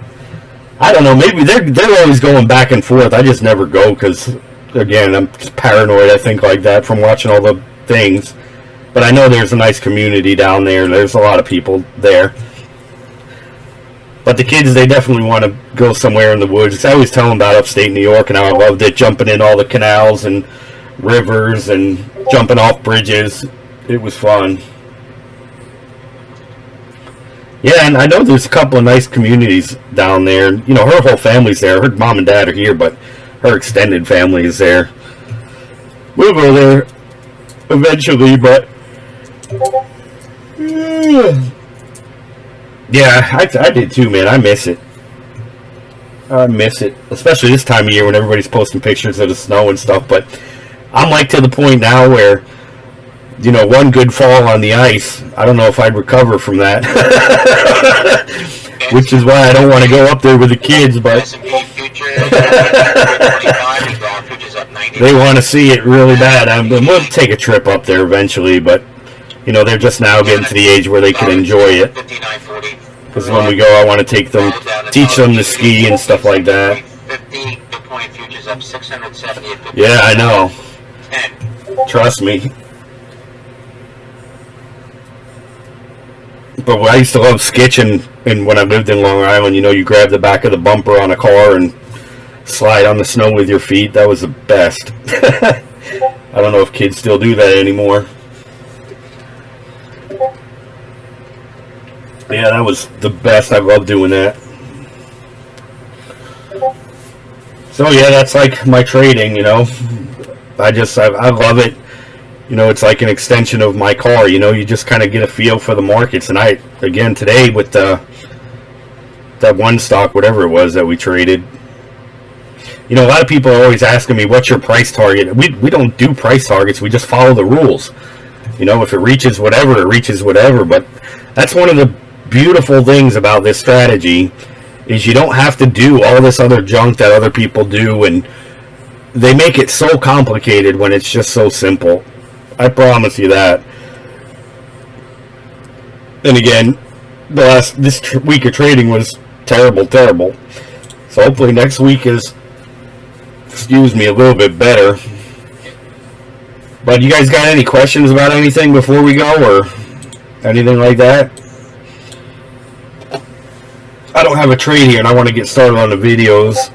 I don't know, maybe they're always going back and forth. I just never go because, again, I'm just paranoid, I think, like that from watching all the things. But I know there's a nice community down there. There's a lot of people there. But the kids, they definitely want to go somewhere in the woods. I always tell them about upstate New York and how I loved it, jumping in all the canals and rivers and jumping off bridges. It was fun. Yeah, and I know there's a couple of nice communities down there. You know, her whole family's there. Her mom and dad are here, but her extended family is there. We'll go there eventually, but yeah, I did too, man. I miss it. I miss it, especially this time of year when everybody's posting pictures of the snow and stuff. But I'm like to the point now where, you know, one good fall on the ice, I don't know if I'd recover from that. Which is why I don't want to go up there with the kids, but they want to see it really bad. We'll take a trip up there eventually, but, you know, they're just now getting to the age where they can enjoy it. Because when we go, I want to teach them to ski and stuff like that. Yeah, I know. Trust me. But I used to love skitching, and when I lived in Long Island, you know, you grab the back of the bumper on a car and slide on the snow with your feet. That was the best. I don't know if kids still do that anymore. Yeah, that was the best. I love doing that. So yeah, that's like my trading, you know. I love it. it's like an extension of my car. You just kind of get a feel for the markets. And again, today with that one stock, whatever it was that we traded, a lot of people are always asking me, what's your price target? We don't do price targets. We just follow the rules. If it reaches whatever, it reaches whatever. But that's one of the beautiful things about this strategy, is you don't have to do all this other junk that other people do, and they make it so complicated when it's just so simple. I promise you that. And again, this week of trading was terrible. So hopefully next week is, a little bit better. But you guys got any questions about anything before we go, or anything like that? I don't have a trade here, and I want to get started on the videos.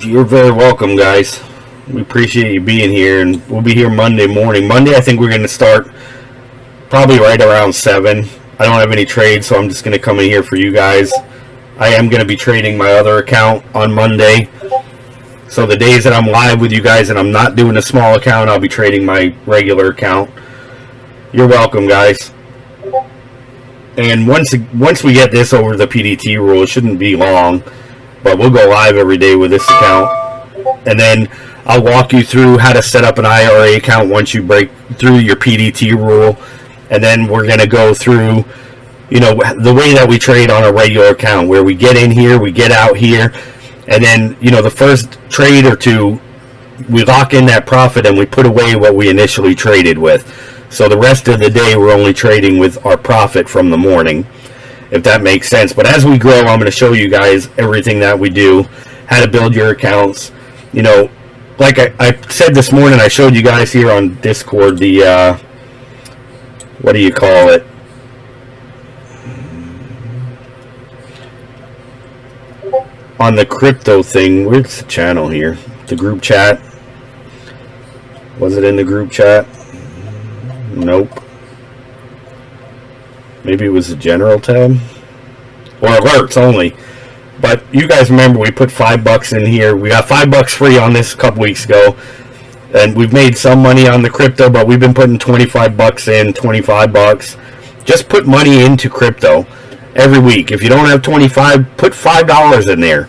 You're very welcome, guys. We appreciate you being here, and we'll be here Monday morning. Monday, I think we're going to start probably right around 7. I don't have any trades, so I'm just going to come in here for you guys. I am going to be trading my other account on Monday. So the days that I'm live with you guys and I'm not doing a small account, I'll be trading my regular account. You're welcome, guys. And once we get this over the PDT rule, it shouldn't be long. But we'll go live every day with this account. And then I'll walk you through how to set up an IRA account once you break through your PDT rule. And then we're going to go through, the way that we trade on a regular account, where we get in here, we get out here. And then, the first trade or two, we lock in that profit and we put away what we initially traded with. So the rest of the day, we're only trading with our profit from the morning, if that makes sense. But as we grow, I'm going to show you guys everything that we do, how to build your accounts. Like I said this morning, I showed you guys here on Discord the, what do you call it? On the crypto thing. Where's the channel here? The group chat. Was it in the group chat? Nope. Maybe it was the general tab, or alerts only. But you guys remember we put $5 in here. We got $5 free on this a couple weeks ago, and we've made some money on the crypto, but we've been putting $25 in, $25. Just put money into crypto every week. If you don't have 25, put $5 in there.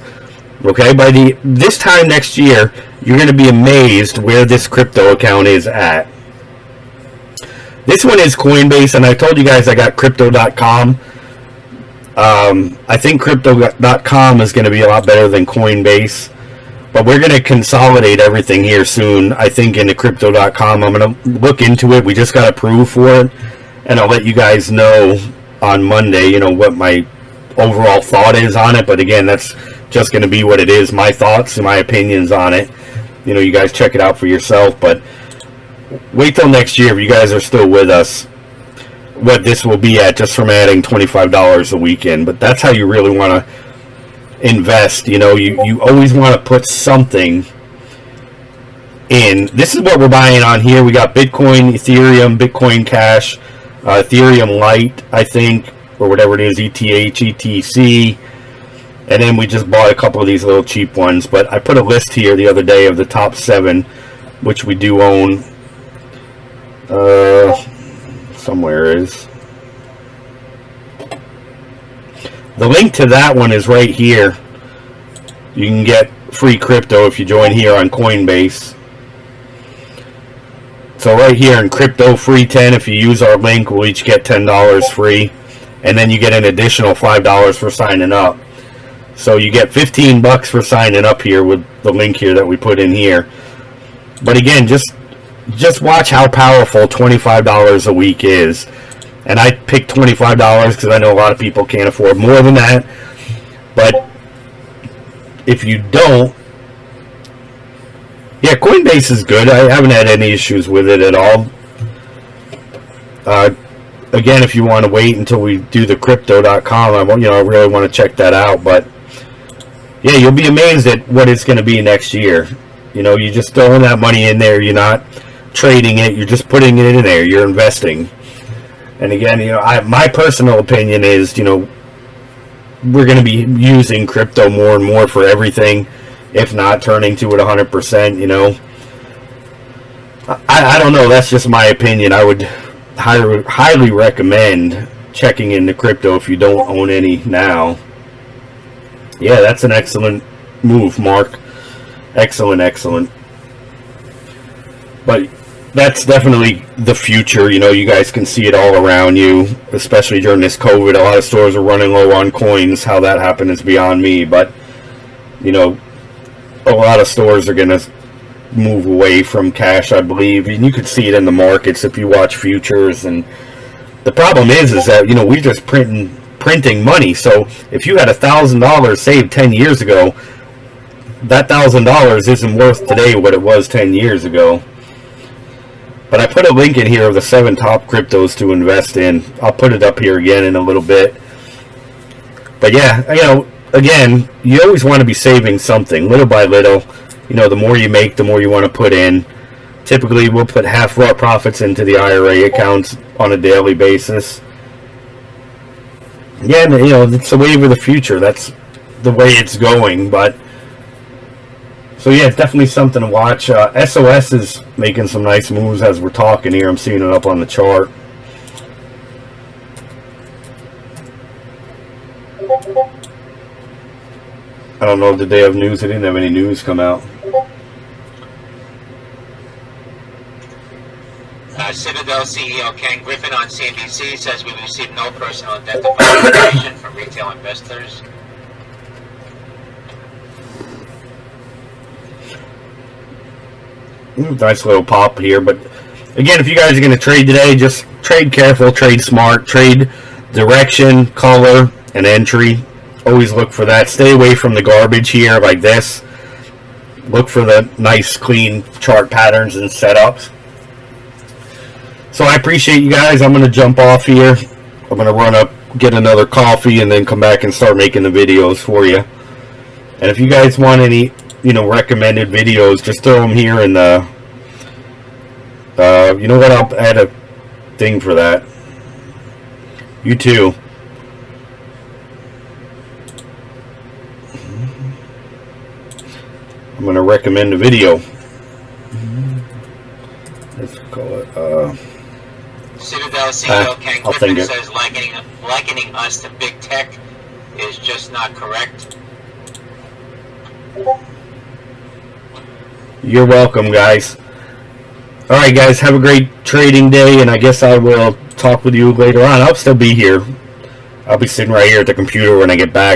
Okay, by this time next year, you're going to be amazed where this crypto account is at. This one is Coinbase, and I told you guys I got crypto.com. I think crypto.com is going to be a lot better than Coinbase, but we're going to consolidate everything here soon, I think, into crypto.com. I'm going to look into it. We just got approved for it, and I'll let you guys know on Monday, what my overall thought is on it. But again, that's just going to be what it is, my thoughts and my opinions on it. You guys check it out for yourself, but wait till next year, if you guys are still with us, what this will be at just from adding $25 a weekend. But that's how you really want to invest. You always want to put something in. This is what we're buying on here. We got Bitcoin, Ethereum, Bitcoin Cash, Ethereum Lite, I think, or whatever it is, ETH, ETC. And then we just bought a couple of these little cheap ones. But I put a list here the other day of the top 7, which we do own. Somewhere is. The link to that one is right here. You can get free crypto if you join here on Coinbase. So right here in Crypto Free 10, if you use our link, we'll each get $10 free. And then you get an additional $5 for signing up. So you get $15 for signing up here with the link here that we put in here. But again, just watch how powerful $25 a week is. And I picked $25 because I know a lot of people can't afford more than that. But if you don't, yeah, Coinbase is good. I haven't had any issues with it at all. Again, if you want to wait until we do the crypto.com, I really want to check that out. But yeah, you'll be amazed at what it's going to be next year. You just throwing that money in there. You're not trading it. You're just putting it in there. You're investing. And again, my personal opinion is, we're going to be using crypto more and more for everything, if not turning to it 100%, you know. I don't know, that's just my opinion. I would highly recommend checking into crypto if you don't own any now. Yeah, that's an excellent move, Mark. Excellent. But that's definitely the future. You know, you guys can see it all around you, especially during this COVID. A lot of stores are running low on coins. How that happened is beyond me. But, you know, a lot of stores are going to move away from cash, I believe. And you can see it in the markets if you watch futures. And the problem is that, you know, we're just printing money. So if you had $1,000 saved 10 years ago, that $1,000 isn't worth today what it was 10 years ago. But I put a link in here of the 7 top cryptos to invest in. I'll put it up here again in a little bit. But yeah, you know, again, you always want to be saving something little by little. You know, the more you make, the more you want to put in. Typically, we'll put half of our profits into the IRA accounts on a daily basis. Yeah, you know, it's the wave of the future. That's the way it's going. But so yeah, it's definitely something to watch. SOS is making some nice moves as we're talking here. I'm seeing it up on the chart. I don't know, did they have news? They didn't have any news come out. Citadel CEO Ken Griffin on CNBC says we received no personal identifying information from retail investors. Nice little pop here, but again, if you guys are going to trade today, just trade careful, trade smart, trade direction, color, and entry. Always look for that. Stay away from the garbage here like this. Look for the nice, clean chart patterns and setups. So I appreciate you guys. I'm going to jump off here. I'm going to run up, get another coffee, and then come back and start making the videos for you. And if you guys want any, you know, recommended videos, just throw them here in the, you know what, I'll add a thing for that. You too. I'm going to recommend a video. Let's call it, Citadel CEO Ken I'll think Griffin it. says likening us to big tech is just not correct. You're welcome, guys. Alright, guys, have a great trading day, and I guess I will talk with you later on. I'll still be here. I'll be sitting right here at the computer when I get back.